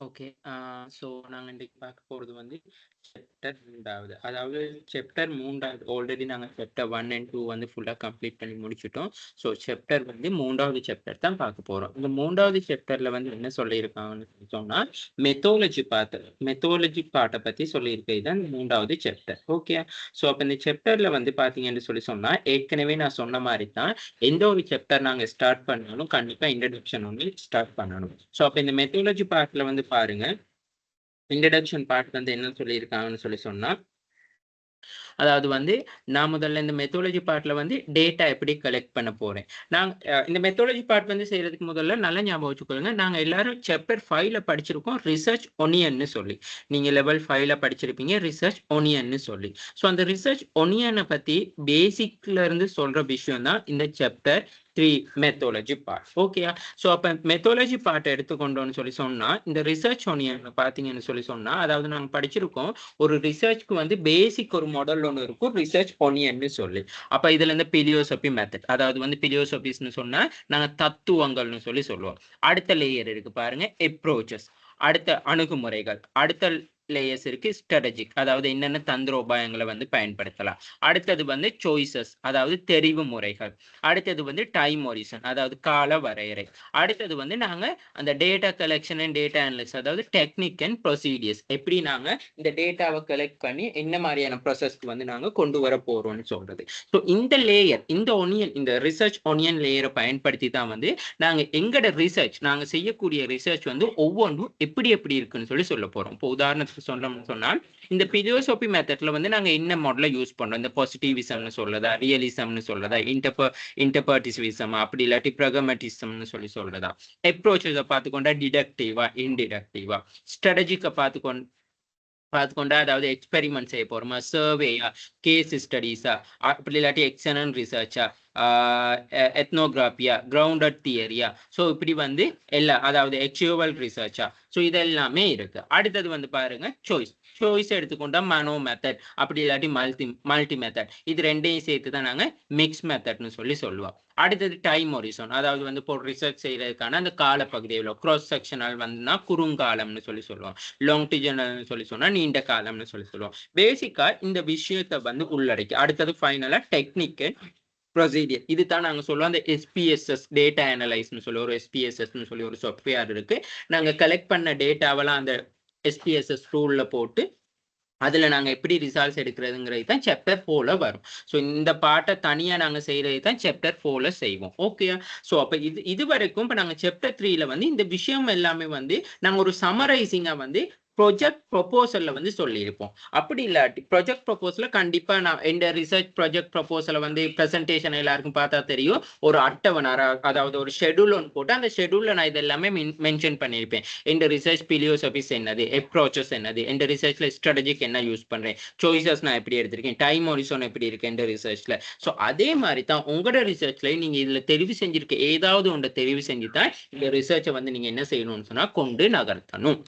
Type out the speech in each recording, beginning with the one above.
Okay. So நாங்க இன்னைக்கு பார்க்க போறது வந்து சாப்டர் 3வது. அதாவது சாப்டர் 3வது ஆல்ரெடி நாங்க சாப்டர் 1 அண்ட் 2 வந்து ஃபுல்லா கம்ப்ளீட் பண்ணி முடிச்சுட்டோம். ஸோ சாப்டர் வந்து 3வது சாப்டர் தான் பார்க்க போறோம். இந்த 3வது சாப்டர்ல வந்து என்ன சொல்லியிருக்காங்கன்னு சொன்னா, மெத்தோலஜி பார்ட்ட பத்தி சொல்லியிருக்கிறது தான் இந்த 3வது சாப்டர். ஓகே. ஸோ அப்ப இந்த சாப்டர்ல வந்து பார்த்தீங்கன்னு சொன்னா, ஏற்கனவே நான் சொன்ன மாரி தான் எந்த ஒரு சாப்டர் நாங்க ஸ்டார்ட் பண்ணாலும் கண்டிப்பா இன்ட்ரோடக்ஷன் ஒண்ணு ஸ்டார்ட் பண்ணணும். ஸோ அப்ப இந்த மெத்தடாலஜி பார்ட்ல வந்து பாருங்க, இன்ட்ரோடக்ஷன் பார்ட் வந்து என்ன சொல்லியிருக்காங்கன்னு சொன்னா, அதாவது வந்து நான் முதல்ல இந்த மெத்தடாலஜி பார்ட்ல வந்து டேட்டா எப்படி கலெக்ட் பண்ண போறேன். நான் இந்த மெத்தடாலஜி பார்ட் வந்து செய்யறதுக்கு முதல்ல நல்லா ஞாபகம் வச்சுக்கொள்ளுங்க. நாங்க எல்லாரும் சாப்டர் 5ல படிச்சிருக்கோம் ரிசர்ச் ஒனியன்னு சொல்லி. நீங்க லெவல் 5ல படிச்சிருப்பீங்க ரிசர்ச் ஒனியன்னு சொல்லி. ஸோ அந்த ரிசர்ச் ஒனியன பத்தி பேசிக்ல இருந்து சொல்ற விஷயம் தான் இந்த சாப்டர் 3 மெத்தடாலஜி பார்ட். ஓகேயா? ஸோ அப்ப மெத்தடாலஜி பார்ட் எடுத்துக்கொண்டோம்னு சொன்னா, இந்த ரிசர்ச் ஒனியன் பார்த்தீங்கன்னு சொன்னா, அதாவது நாங்க படிச்சிருக்கோம். ஒரு ரிசர்ச்க்கு வந்து பேசிக் ஒரு மாடல் ஒண்ணு இருக்கும். ரிசர்ச் ஒனியன்னு சொல்லி. அப்ப இதுல இந்த பிலியோசோபி மெத்தட். அதாவது வந்து பிலியோசோபிஸ்ன்னு சொன்னா, நாங்க தத்துவங்கள்னு சொல்லுவோம். அடுத்த லேயர் இருக்கு பாருங்க. அப்ரோச்சஸ். அடுத்த அணுகுமுறைகள். அடுத்த லேயர்ஸ் இருக்கு ஸ்ட்ராட்டஜிக். அதாவது என்னென்ன தந்திரோபாயங்களை வந்து பயன்படுத்தலாம். அடுத்தது வந்து சாய்ஸஸ். அதாவது தெரிவு முறைகள். அடுத்தது வந்து டைம் ஹொரிசன். அதாவது கால வரையறை. அடுத்தது வந்து நாங்க அந்த data collection and data analysis. அதாவது டெக்னிக் அண்ட் ப்ரொசீடியர்ஸ். எப்படி நாங்க இந்த டேட்டாவை கலெக்ட் பண்ணி என்ன மாதிரியான ப்ராசஸ்க்கு வந்து நாங்க கொண்டு வர போறோம்னு சொல்றது. ஸோ இந்த லேயர், இந்த ஒனியன், இந்த ரிசர்ச் ஒனியன் லேயரை பயன்படுத்தி தான் வந்து நாங்க எங்கட ரிசர்ச், நாங்க செய்யக்கூடிய ரிசர்ச் வந்து ஒவ்வொன்றும் எப்படி எப்படி இருக்குன்னு சொல்ல போறோம். இப்போ உதாரணத்துக்கு சொல்லணும்னு சொன்னால், இந்த பிலியோசோபி மெத்தட்ல வந்து நாங்க என்ன மாடலை யூஸ் பண்றோம். இந்த பாசிட்டிவிசம்னு சொல்லதா, ரியலிசம்னு சொல்லதா, இன்டர்பர்டிசிவிசம், அப்படி இல்லாட்டி பிரகமட்டிசம்னு சொல்றதா, அப்ரோச்சஸை பார்த்துக்கொண்டா டிடக்டிவா, இன்டிடக்டிவா, ஸ்ட்ராட்டஜிக்கை பார்த்துக்கொண்டா அதாவது எக்ஸ்பெரிமெண்ட் செய்ய போறோமா, சர்வேயா, கேஸ் ஸ்டடீஸா, அப்படி இல்லாட்டி எக்ஸ்டர்னல் ரிசர்ச்சா, எத்னோகிராபியா, கிரவுண்டட் தியரியா, ஸோ இப்படி வந்து அதாவது எக்சுவல் ரிசர்ச்சா, ஸோ இதெல்லாமே இருக்கு. அடுத்தது வந்து பாருங்க சாய்ஸ் எடுத்துக்கொண்டா மனோ மெத்தட், அப்படி இல்லாட்டி மல்டி மெத்தட், இது ரெண்டையும் சேர்த்து தான் நாங்க மிக்ஸ் மெத்தட்னு சொல்லுவோம். அடுத்தது டைம் ஹொரிசன், அதாவது வந்து இப்போ ரிசர்ச் செய்யறதுக்கான அந்த காலப்பகுதி எவ்வளோ, கிராஸ் செக்ஷனல் வந்துன்னா குறுங்காலம்னு சொல்லுவோம். லாங்கிடியூடினல்னு சொன்னா நீண்ட காலம்னு சொல்லுவோம். பேசிக்கா இந்த விஷயத்தை வந்து உள்ளடக்கி அடுத்தது ஃபைனலா டெக்னிக் ப்ரொசீடியர், இது தான் நாங்க சொல்லுவோம் அந்த எஸ்பிஎஸ்எஸ் டேட்டா அனலைஸ்னு சொல்லி ஒரு எஸ்பிஎஸ்எஸ்னு சொல்லி ஒரு சாஃப்ட்வேர் இருக்கு. நாங்க கலெக்ட் பண்ண டேட்டாவெல்லாம் அந்த எஸ்பிஎஸ்எஸ் டூல்ல போட்டு அதுல நாங்க எப்படி ரிசல்ட்ஸ் எடுக்கிறதுங்கிறது தான் சாப்டர் 4ல வரும். ஸோ இந்த பாட்டை தனியா நாங்க செய்யறது தான் சாப்டர் 4ல செய்வோம். ஓகே. ஸோ அப்ப இது வரைக்கும் இப்ப நாங்க சாப்டர் 3ல வந்து இந்த விஷயம் எல்லாமே வந்து நாங்க ஒரு சமரைசிங்கா வந்து ப்ரொஜெக்ட் ப்ரொபோசல்ல வந்து சொல்லியிருப்போம். அப்படி இல்லாட்டி ப்ரொஜெக்ட் ப்ரொபோசல கண்டிப்பா நான் இந்த ரிசர்ச் ப்ரொஜெக்ட் ப்ரொபோசலை வந்து ப்ரெசன்டேஷன் எல்லாருக்கும் பார்த்தா தெரியும். ஒரு அட்டவணை, அதாவது ஒரு ஷெடியூல் ஒன்று போட்டு அந்த ஷெடியூல்ல நான் இது எல்லாமே மென்ஷன் பண்ணியிருப்பேன். இந்த ரிசர்ச் பிலியோசபிஸ் என்னது, அப்ரோச்சஸ் என்னது, இந்த ரிசர்ச்ல ஸ்ட்ராட்டஜிக் என்ன யூஸ் பண்றேன், சாய்ஸஸ் நான் எப்படி எடுத்திருக்கேன், டைம் ஹொரிசன் எப்படி இருக்கு இந்த ரிசர்ச்ல. ஸோ அதே மாதிரி தான் உங்களோட ரிசர்ச்ல நீங்க இதுல தெரிவு செஞ்சிருக்க ஏதாவது ஒன்றை தெரிவு செஞ்சு தான் இந்த ரிசர்ச்சை வந்து நீங்க என்ன செய்யணும்னு சொன்னா கொண்டு நகர்த்தணும்.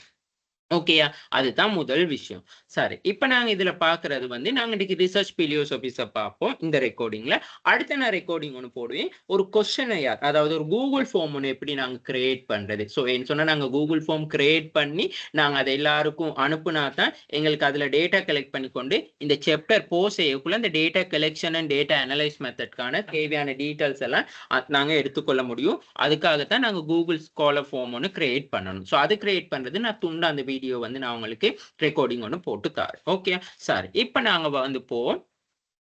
ஓகேயா? அதுதான் முதல் விஷயம். சரி. இப்ப நாங்க இதுல பார்க்கிறது வந்து நாங்க இன்னைக்கு ரிசர்ச் பிலியோசபிஸ பார்ப்போம் இந்த ரெக்கார்டிங்ல. அடுத்து நான் ரெக்கார்டிங் ஒண்ணு போடுவேன். ஒரு கொஸ்டினையர், அதாவது ஒரு கூகுள் ஃபார்ம் ஒண்ணு எப்படி நாங்க கிரியேட் பண்றது. ஸோ என்ன சொன்னா நாங்க கூகுள் ஃபார்ம் கிரியேட் பண்ணி நாங்க அதை எல்லாருக்கும் அனுப்புனா தான் எங்களுக்கு அதுல டேட்டா கலெக்ட் பண்ணிக்கொண்டு இந்த சாப்டர் செய்யக்குள்ள இந்த data collection and data analyse மெத்தட்கான தேவையான டீடைல்ஸ் எல்லாம் நாங்க எடுத்துக்கொள்ள முடியும். அதுக்காகத்தான் நாங்க கூகுள் ஸ்காலர் ஃபார்ம் ஒன்று கிரியேட் பண்ணணும். ஸோ அது கிரியேட் பண்றது நான் துண்டு அந்த வீடியோ வந்து நான் உங்களுக்கு ரெக்கார்டிங் ஒன்று போட்டு தரேன். ஓகே. சரி. இப்ப நாங்க வந்து போவோம்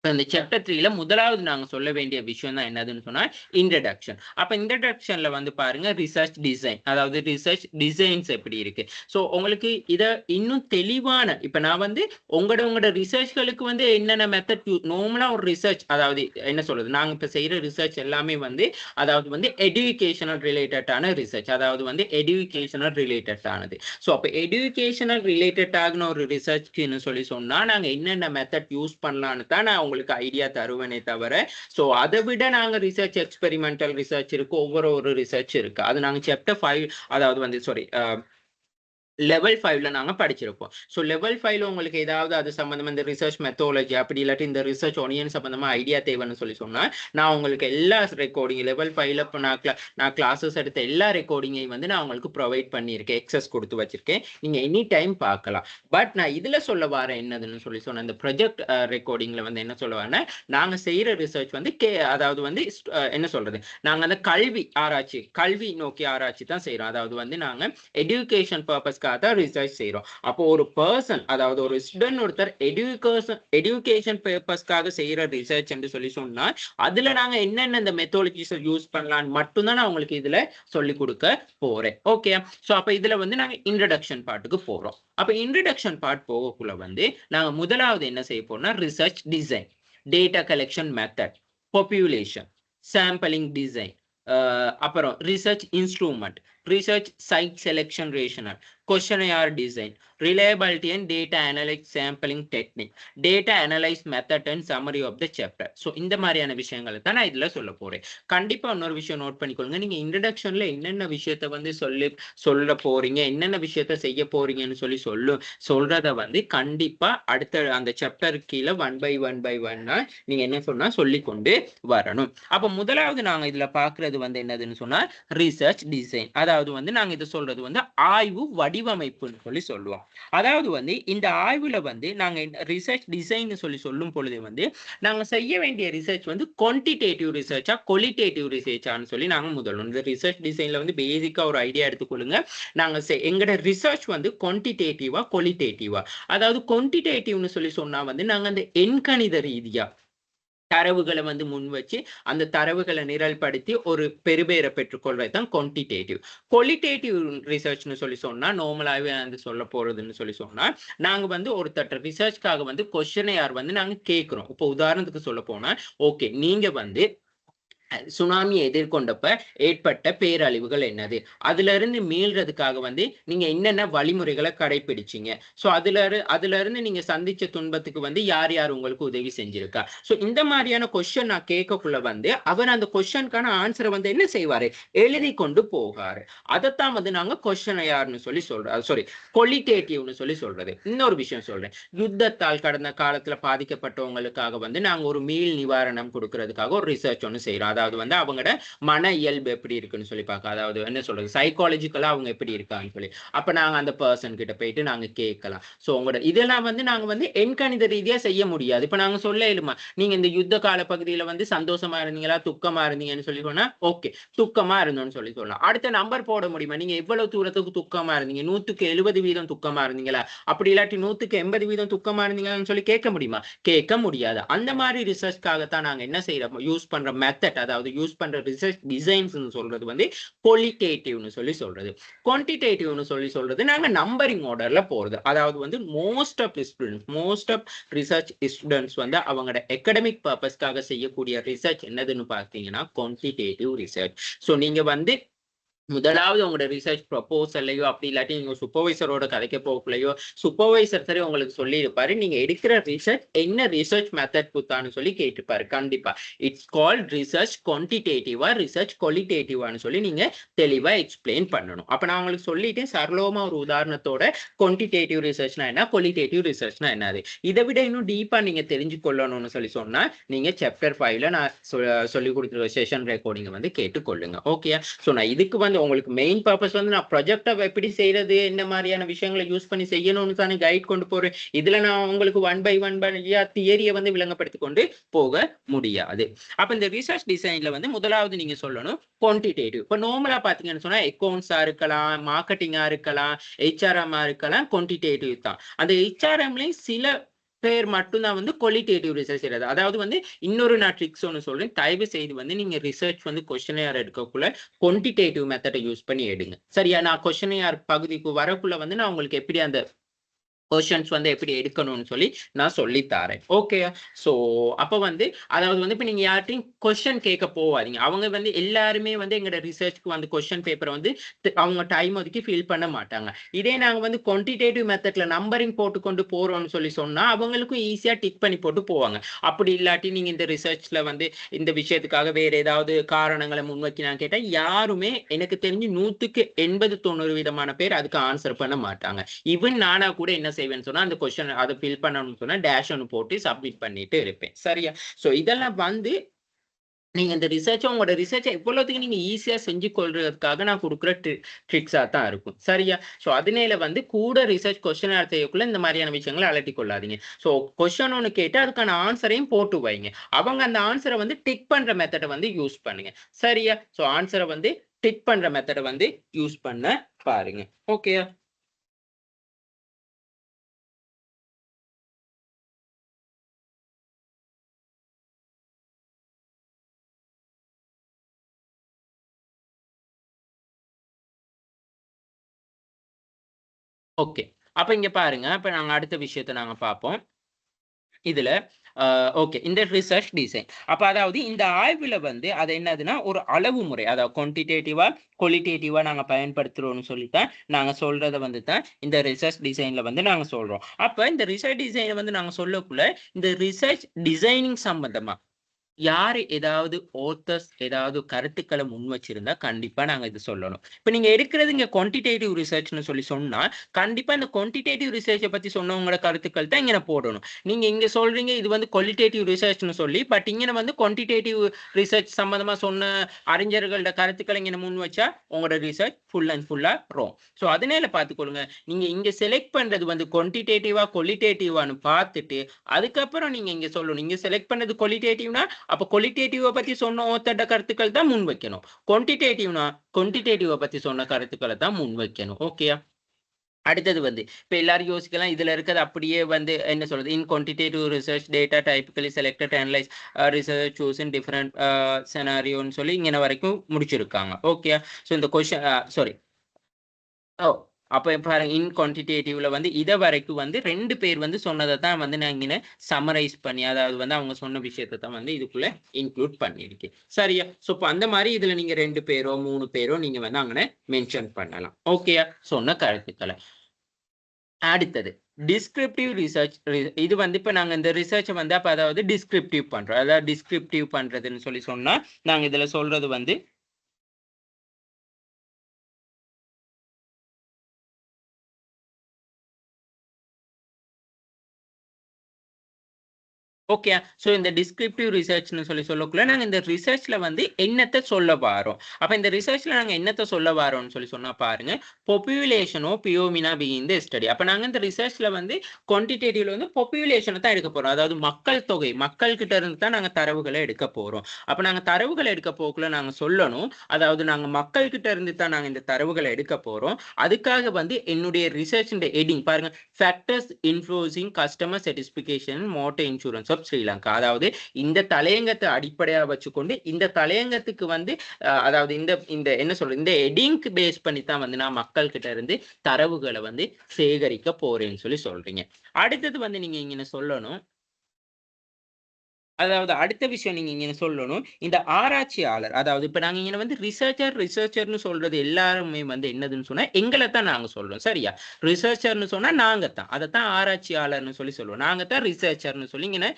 இந்த சாப்டர் 3ல முதலாவது நாங்க சொல்ல வேண்டிய விஷயம் தான் என்னதுன்னு சொன்னா இன்ட்ரடக்ஷன். அப்ப இன்ட்ரடக்ஷன்ல வந்து பாருங்க ரிசர்ச் டிசைன், அதாவது ரிசர்ச் டிசைன்ஸ் எப்படி இருக்கு. ஸோ உங்களுக்கு இத இன்னும் தெளிவான இப்ப நான் வந்து உங்களோட ரிசர்ச்களுக்கு வந்து என்னென்ன மெத்தட் நார்மலா ஒரு ரிசர்ச், அதாவது என்ன சொல்றது, நாங்க இப்ப செய்யற ரிசர்ச் எல்லாமே வந்து அதாவது வந்து எடுகேஷனல் ரிலேட்டடான ரிசர்ச், அதாவது வந்து எடுகேஷனல் ரிலேட்டடானது. ஸோ அப்ப எடுகேஷனல் ரிலேட்டட் ஆகின ஒரு ரிசர்ச்க்குன்னு சொன்னா நாங்க என்னென்ன மெத்தட் யூஸ் பண்ணலான்னு தான் நான் உங்களுக்கு ஐடியா தருவேனே தவிர, ஸோ அதை விட நாங்க ரிசர்ச் எக்ஸ்பெரிமெண்டல் ரிசர்ச் இருக்கு, ஒவ்வொரு ரிசர்ச் இருக்கு. அது நாங்க சாப்டர் 5, அதாவது வந்து லெவல் 5ல நாங்க படிச்சிருப்போம். ஸோ லெவல் 5ல உங்களுக்கு ஏதாவது அது சம்பந்தமா இந்த ரிசர்ச் மெத்தடாலஜி அப்படி இல்லாட்டி இந்த ரிசர்ச் ஒனியன் சம்பந்தமா ஐடியா தேவைன்னு சொன்னா நான் உங்களுக்கு எல்லா ரெக்கார்டிங் லெவல் 5ல இப்போ நான் கிளாஸஸ் எடுத்த எல்லா ரெக்கார்டிங்கையும் வந்து நான் உங்களுக்கு ப்ரொவைட் பண்ணியிருக்கேன், எக்ஸஸ் கொடுத்து வச்சிருக்கேன். நீங்க எனி டைம் பார்க்கலாம். பட் நான் இதுல சொல்ல வர என்னதுன்னு சொன்ன இந்த ப்ரொஜெக்ட் ரெக்கார்டிங்ல வந்து என்ன சொல்ல வரேன்னா, நாங்க செய்யற ரிசர்ச் வந்து அதாவது வந்து என்ன சொல்றது, நாங்க அந்த கல்வி நோக்கி ஆராய்ச்சி தான் செய்யறோம். அதாவது வந்து நாங்க எஜுகேஷன் பர்பஸ் ரிசர்ச் செய்யறோம். அப்போ ஒரு பர்சன், அதாவது ஒரு ஸ்டூடெண்ட் ஒருத்தர் எஜுகேஷன் பர்பஸ்க்காக செய்யற ரிசர்ச் என்று சொன்னா அதுல நாங்க என்னென்ன இந்த மெத்தடாலஜிஸ் யூஸ் பண்ணலாம் மட்டும்தான் நான் உங்களுக்கு இதுல சொல்லி கொடுக்க போறேன். ஓகே, சோ அப்ப இதுல வந்து நாங்க இன்ட்ரோடக்ஷன் பார்ட்டுக்கு போறோம். அப்ப இன்ட்ரோடக்ஷன் பார்ட் போகக்குள்ள வந்து நாங்க முதலாவது என்ன செய்ய போறோம்னா research design, data collection method, population, sampling design, அப்புறம் research instrument, research site selection rationale, questionnaire design, reliability and data analysis sampling technique, data analyze method and summary of the chapter. So இந்த மாதிரியான விஷயங்களை தான் நான் இதுல சொல்ல போறேன். கண்டிப்பா இன்னொரு விஷயம் நோட் பண்ணிக்கொள்ளுங்க, நீங்க இன்ட்ரோடக்ஷன்ல என்னென்ன விஷயத்த வந்து சொல்ல போறீங்க, என்னென்ன விஷயத்த செய்ய போறீங்கன்னு சொல்றத வந்து கண்டிப்பா அடுத்த அந்த சாப்டருக்கு கீழே 1 by 1 நீங்க என்ன சொன்னா சொல்லிக்கொண்டு வரணும். அப்ப முதலாவது நாங்க இதுல பாக்குறது வந்து என்னதுன்னு சொன்னா ரிசர்ச் டிசைன். அதாவது வந்து நாங்க இதை சொல்றது வந்து ஆய்வு வடிவமைப்புன்னு சொல்லுவோம். அதாவது வந்து இந்த ஆய்வுல வந்து நாங்க ரிசர்ச் டிசைன் சொல்லும் பொழுது வந்து நாங்க செய்ய வேண்டிய ரிசர்ச் வந்து குவான்டிடேட்டிவ் ரிசர்ச்சா குவாலிட்டேட்டிவ் ரிசர்ச்சான்னு சொல்லி நாங்க முதல்ல இந்த ரிசர்ச் டிசைன்ல வந்து பேசிக்கா ஒரு ஐடியா எடுத்துக்கொள்ளுங்க. நாங்க எங்கட ரிசர்ச் வந்து குவான்டிடேட்டிவா குவாலிட்டேட்டிவா, அதாவது குவான்டிடேட்டிவ்னு சொன்னா வந்து நாங்க அந்த எண்கணித ரீதியா தரவுகளை வந்து முன் வச்சு அந்த தரவுகளை நிரல்படுத்தி ஒரு பெறுபேரை பெற்றுக்கொள்வது தான் குவான்டிடேட்டிவ். குவாலிட்டேட்டிவ் ரிசர்ச்னு சொன்னா நார்மலாவே வந்து சொல்ல போறதுன்னு சொன்னா நாங்க வந்து ஒருத்தட்ட ரிசர்ச்காக வந்து கொஸ்டினையார் வந்து நாங்க கேட்கிறோம். இப்போ உதாரணத்துக்கு சொல்ல போனா, ஓகே நீங்க வந்து சுனாமியை எதிர்கொண்டப்ப ஏற்பட்ட பேரழிவுகள் என்னது, அதுல இருந்து மீள்றதுக்காக வந்து நீங்க என்னென்ன வழிமுறைகளை கடைபிடிச்சீங்க, சோ அதுல இருந்து நீங்க சந்திச்ச துன்பத்துக்கு வந்து யார் யார் உங்களுக்கு உதவி செஞ்சிருக்கா. சோ இந்த மாதிரியான கொஸ்டின் நான் கேட்கக்குள்ள வந்து அவர் அந்த கொஸ்டினுக்கான ஆன்சரை வந்து என்ன செய்வாரு, எழுதி கொண்டு போகாரு. அதைத்தான் வந்து நாங்க கொஸ்டினையார்னு சொல்றோம், குவாலிட்டேட்டிவ்னு சொல்றது. இன்னொரு விஷயம் சொல்றேன், யுத்தத்தால் கடந்த காலத்துல பாதிக்கப்பட்டவங்களுக்காக வந்து நாங்க ஒரு மீள் நிவாரணம் கொடுக்கறதுக்காக ஒரு ரிசர்ச் ஒன்று செய்யறோம். அதாவது வந்து அவங்களோட மன இயல்பு எப்படி இருக்குன்னு சொல்லி பார்க்க, அதாவது என்ன சொல்றது சைக்காலஜிக்கலா அவங்க எப்படி இருக்கான்னு சொல்லி அப்ப நாங்க அந்த பர்சன் கிட்ட போயிட்டு நாங்க கேட்கலாம். சோ உங்களோட இதெல்லாம் வந்து நாங்க வந்து எண்கணித ரீதியா செய்ய முடியாது. இப்ப நாங்க சொல்ல இயலுமா, நீங்க இந்த யுத்த கால பகுதியில வந்து சந்தோஷமா இருந்தீங்களா துக்கமா இருந்தீங்கன்னு சொல்லி சொன்னா ஓகே துக்கமா இருந்தோம்னு சொல்லி சொல்லலாம். அடுத்த நம்பர் போட முடியுமா, நீங்க எவ்வளவு தூரத்துக்கு துக்கமா இருந்தீங்க, 100% துக்கமா இருந்தீங்களா, அப்படி இல்லாட்டி 180% துக்கமா இருந்தீங்கன்னு சொல்லி கேட்க முடியுமா, கேட்க முடியாது. அந்த மாதிரி ரிசர்ச்காகத்தான் நாங்க என்ன செய்யறோம், யூஸ் பண்ற மெத்தட், அதாவது யூஸ் பண்ற ரிசர்ச் டிசைன்ஸ் சொல்றது வந்து குவாலிட்டேட்டிவ்னு சொல்றது. குவான்டிடேட்டிவ்னு சொல்றது நாங்க நம்பரிங் ஆர்டர்ல போறது. அதாவது வந்து மோஸ்ட் ஆஃப் ரிசர்ச் ஸ்டூடெண்ட்ஸ் வந்து அவங்களோட அகாடமிக் பர்பஸ்க்காக செய்யக்கூடிய ரிசர்ச் என்னதுன்னு பார்த்தீங்கன்னா குவான்டிடேட்டிவ் ரிசர்ச். சோ நீங்க வந்து முதலாவது உங்களோட ரிசர்ச் ப்ரொபோசல்லையோ அப்படி இல்லாட்டி நீங்க சூப்பர்வைசரோட கதைக்க போகலையோ சூப்பர்வைசர் சரி உங்களுக்கு சொல்லி இருப்பாரு, நீங்க எடுக்கிற ரிசர்ச் என்ன ரிசர்ச் மெத்தட் புத்தான்னு சொல்லி கேட்டுப்பாரு. கண்டிப்பா இட்ஸ் கால்ட் ரிசர்ச் குவான்டிடேட்டிவா ரிசர்ச் குவாலிட்டேட்டிவான்னு சொல்லி நீங்க தெளிவா எக்ஸ்பிளைன் பண்ணணும். அப்ப நான் உங்களுக்கு சொல்லிட்டு சரளமா ஒரு உதாரணத்தோட குவான்டிடேட்டிவ் ரிசர்ச்னா என்ன, குவாலிட்டேட்டிவ் ரிசர்ச்னா என்னது, இதை விட இன்னும் டீப்பா நீங்க தெரிஞ்சு கொள்ளணும்னு சொன்னா நீங்க சாப்டர் 5ல நான் சொல்லி கொடுத்துருக்க செஷன் ரெக்கார்டிங் வந்து கேட்டுக்கொள்ளுங்க. ஓகே, சோ நான் இதுக்கு வந்து உங்களுக்கு மெயின் பர்பஸ் வந்து நான் ப்ராஜெக்டை எப்படி செய்யறது, என்ன மாதிரியான விஷயங்களை யூஸ் பண்ணி செய்யணும்னு தானே கைட் கொண்டு போறேன். இதுல நான் உங்களுக்கு 1 by 1 தியரியை வந்து விளங்கப்படுத்தி கொண்டு போக முடியாது. அப்ப இந்த ரிசர்ச் டிசைன்ல வந்து முதலாவது நீங்க சொல்லணும் குவான்டிடேட்டிவ். இப்ப நார்மலா பாத்தீங்கன்னு சொன்னா அக்கௌண்ட்ஸா இருக்கலாம், மார்க்கெட்டிங்கா இருக்கலாம், ஹெச்ஆர்எம் இருக்கலாம், குவான்டிடேட்டிவ் தான். அந்த ஹெச்ஆர்எம்லயும் சில பேர் மட்டும்தான் வந்து குவாலிட்டேட்டிவ் ரிசர்ச் செய்யறது. அதாவது வந்து இன்னொரு நான் ட்ரிக்ஸ் ஒன்று சொல்றேன், தயவு செய்து வந்து நீங்க ரிசர்ச் வந்து கொஸ்டினையார் எடுக்கக்குள்ள குவான்டிடேட்டிவ் மெத்தடை யூஸ் பண்ணி எடுங்க. சரியா, நான் கொஸ்டினையார் பகுதிக்கு வரக்குள்ள வந்து நான் உங்களுக்கு எப்படி அந்த கொஷன்ஸ் வந்து எப்படி எடுக்கணும்னு சொல்லி நான் சொல்லி தரேன். ஓகே. ஸோ அப்போ வந்து அதாவது வந்து இப்போ நீங்க யார்ட்டையும் கொஸ்டின் கேட்க போவாதீங்க. அவங்க வந்து எல்லாருமே வந்து எங்களோட ரிசர்ச்க்கு வந்து கொஸ்டின் பேப்பரை வந்து அவங்க டைம் ஒதுக்கி ஃபில் பண்ண மாட்டாங்க. இதே நாங்க வந்து குவான்டிடேட்டிவ் மெத்தட்ல நம்பரிங் போட்டு கொண்டு போறோம்னு சொல்லி சொன்னா அவங்களுக்கும் ஈஸியா டிக் பண்ணி போட்டு போவாங்க. அப்படி இல்லாட்டி நீங்க இந்த ரிசர்ச்ல வந்து இந்த விஷயத்துக்காக வேற ஏதாவது காரணங்களை முன்வைக்க நான் கேட்டா யாருமே எனக்கு தெரிஞ்சு 100க்கு 80-90 விதமான பேர் அதுக்கு ஆன்சர் பண்ண மாட்டாங்க. ஈவன் நானா கூட என்ன செய்வேன்னு சொன்னா அந்த கொஸ்டின் அதை ஃபில் பண்ணணும்னு சொன்னா டேஷ் ஒன்று போட்டு சப்மிட் பண்ணிட்டு இருப்பேன். சரியா? ஸோ இதெல்லாம் வந்து நீங்க இந்த உங்களோட ரிசர்ச்சை எவ்வளவுக்கு நீங்க ஈஸியா செஞ்சு கொள்றதுக்காக நான் கொடுக்குற ட்ரிக்ஸா தான் இருக்கும். சரியா? ஸோ அதனால வந்து கூட ரிசர்ச் கொஸ்டின் செய்யக்குள்ள இந்த மாதிரியான விஷயங்களை அலட்டி கொள்ளாதீங்க. ஸோ கொஸ்டின் ஒன்று கேட்டு அதுக்கான ஆன்சரையும் போட்டு வைங்க. அவங்க அந்த ஆன்சரை வந்து டிக் பண்ற மெத்தடை வந்து யூஸ் பண்ணுங்க. சரியா? ஸோ ஆன்சரை வந்து டிக் பண்ற மெத்தடை வந்து யூஸ் பண்ண பாருங்க. ஓகே. ஓகே. அப்ப இங்க பாருங்க. அப்ப நாங்க அடுத்த விஷயத்த நாங்க பார்ப்போம். இதுல ஓகே. இந்த ரிசர்ச் டிசைன். அப்ப அதாவது இந்த ஆய்வுல வந்து அது என்னதுன்னா ஒரு அளவு முறை. அதாவது குவான்டிடேட்டிவா, குவாலிட்டேட்டிவா நாங்க பயன்படுத்துறோம்னு சொல்லித்தான் நாங்க சொல்றத வந்து தான் இந்த ரிசர்ச் டிசைன்ல வந்து நாங்க சொல்றோம். அப்ப இந்த ரிசர்ச் டிசைன் வந்து நாங்க சொல்லக்குள்ள இந்த ரிசர்ச் டிசைனிங் சம்பந்தமா யாரு ஏதாவது ஆத்தர்ஸ் ஏதாவது கருத்துக்களை முன் வச்சிருந்தா கண்டிப்பா நாங்க இது சொல்லணும். இப்ப நீங்க எடுக்கிறது இங்க குவான்டிடேட்டிவ் ரிசர்ச்னு சொல்லி சொன்னா கண்டிப்பா இந்த குவான்டிடேட்டிவ் ரிசர்ச்சை பத்தி சொன்னவங்களோட கருத்துக்கள் தான் இங்க போடணும். நீங்க இங்க சொல்றீங்க இது வந்து குவாலிட்டேட்டிவ் ரிசர்ச்னு சொல்லி, பட் இங்க வந்து குவான்டிடேட்டிவ் ரிசர்ச் சம்பந்தமா சொன்ன அறிஞர்களோட கருத்துக்களை இங்க முன் வச்சா உங்களோட ரிசர்ச் ஃபுல் அண்ட் ஃபுல்லா ரோங். ஸோ அதனால பார்த்துக்கொள்ளுங்க. நீங்க இங்க செலக்ட் பண்றது வந்து குவான்டிடேட்டிவா குவாலிட்டேட்டிவான்னு பார்த்துட்டு அதுக்கப்புறம் நீங்க இங்க சொல்லணும். இங்க செலக்ட் பண்ணது குவாலிட்டேட்டிவ்னா அப்ப குவாலிட்டேட்டிவ பத்தி சொன்ன ஒருத்தட கருத்துக்கள் தான் முன் வைக்கணும். குவான்டிடேட்டிவ பத்தி சொன்ன கருத்துக்களை தான் முன் வைக்கணும். ஓகேயா? அடுத்தது வந்து இப்ப எல்லாரும் யோசிக்கலாம் இதுல இருக்கிறது அப்படியே வந்து என்ன சொல்றது in quantitative research data typically selected analyse research choose in different செனாரியோன்னு சொல்லி இங்க வரைக்கும் முடிச்சிருக்காங்க. ஓகே. ஸோ இந்த கொஸ்டின் சாரி ஓ அப்ப பாருங்க இன் குவான்டிடேட்டிவ்ல வந்து இதை வரைக்கும் வந்து 2 பேர் வந்து சொன்னதை தான் வந்து நான் இங்க சமரைஸ் பண்ணி அதாவது வந்து அவங்க சொன்ன விஷயத்தை தான் வந்து இதுக்குள்ள இன்க்ளூட் பண்ணியிருக்கேன். சரியா? ஸோ இப்போ அந்த மாதிரி இதுல நீங்க 2 பேரோ 3 பேரோ நீங்க வந்து அங்கே மென்ஷன் பண்ணலாம். ஓகேயா? சொன்ன கருத்துக்களை. அடுத்தது டிஸ்கிரிப்டிவ் ரிசர்ச். இது வந்து இப்ப நாங்க இந்த ரிசர்ச்சை வந்து அப்ப அதாவது டிஸ்கிரிப்டிவ் பண்றோம். அதாவது டிஸ்கிரிப்டிவ் பண்றதுன்னு சொல்லி சொன்னா நாங்க இதுல சொல்றது வந்து ஓகே. ஸோ இந்த டிஸ்கிரிப்டிவ் ரிசர்ச்னு சொல்லி சொல்லக்குள்ள நாங்க இந்த ரிசர்ச்ல வந்து என்னத்தை சொல்ல வாரோம். அப்ப இந்த ரிசர்ச்ல நாங்க என்னத்தை சொல்ல வாரோம்னு சொல்லி சொன்னா பாருங்க பாப்புலேஷனோ பியோமினா பீயிங் தி ஸ்டடி. அப்ப நாங்க இந்த ரிசர்ச்ல வந்து குவான்டிடேட்டிவ்ல வந்து பாப்புலேஷனை தான் எடுக்க போறோம். அதாவது மக்கள் தொகை மக்கள் கிட்ட இருந்து தான் நாங்க தரவுகளை எடுக்க போறோம். அப்ப நாங்க தரவுகளை எடுக்க போக்குள்ள நாங்க சொல்லணும் அதாவது நாங்க மக்கள் கிட்ட இருந்து தான் நாங்க இந்த தரவுகளை எடுக்க போறோம். அதுக்காக வந்து என்னுடைய ரிசர்ச் ஹெட்டிங் பாருங்க factors influencing customer satisfaction motor insurance of Sri. அதாவது இந்த தலையங்கத்தை அடிப்படையா வச்சுக்கொண்டு இந்த தலையங்கத்துக்கு வந்து அதாவது இந்த இந்த என்ன சொல்றது இந்த ஹெட்டிங்க்கு பேஸ் பண்ணி தான் வந்து நான் மக்கள் கிட்ட இருந்து தரவுகளை வந்து சேகரிக்க போறேன்னு சொல்லி சொல்றீங்க. அடுத்தது வந்து நீங்க இங்க சொல்லணும் அதாவது அடுத்த விஷயம் நீங்க இங்க சொல்லணும் இந்த ஆராய்ச்சியாளர் அதாவது இப்ப நாங்க இங்க வந்து ரிசர்ச்சர்னு சொல்றது எல்லாருமே வந்து என்னதுன்னு சொன்னா எங்களை தான் நாங்க சொல்றோம். சரியா? ரிசர்ச்சர்னு சொன்னா நாங்க தான் அதைத்தான் ஆராய்ச்சியாளர்னு சொல்லி சொல்லுவோம். நாங்க தான் ரிசர்ச்சர்னு சொல்லி இங்க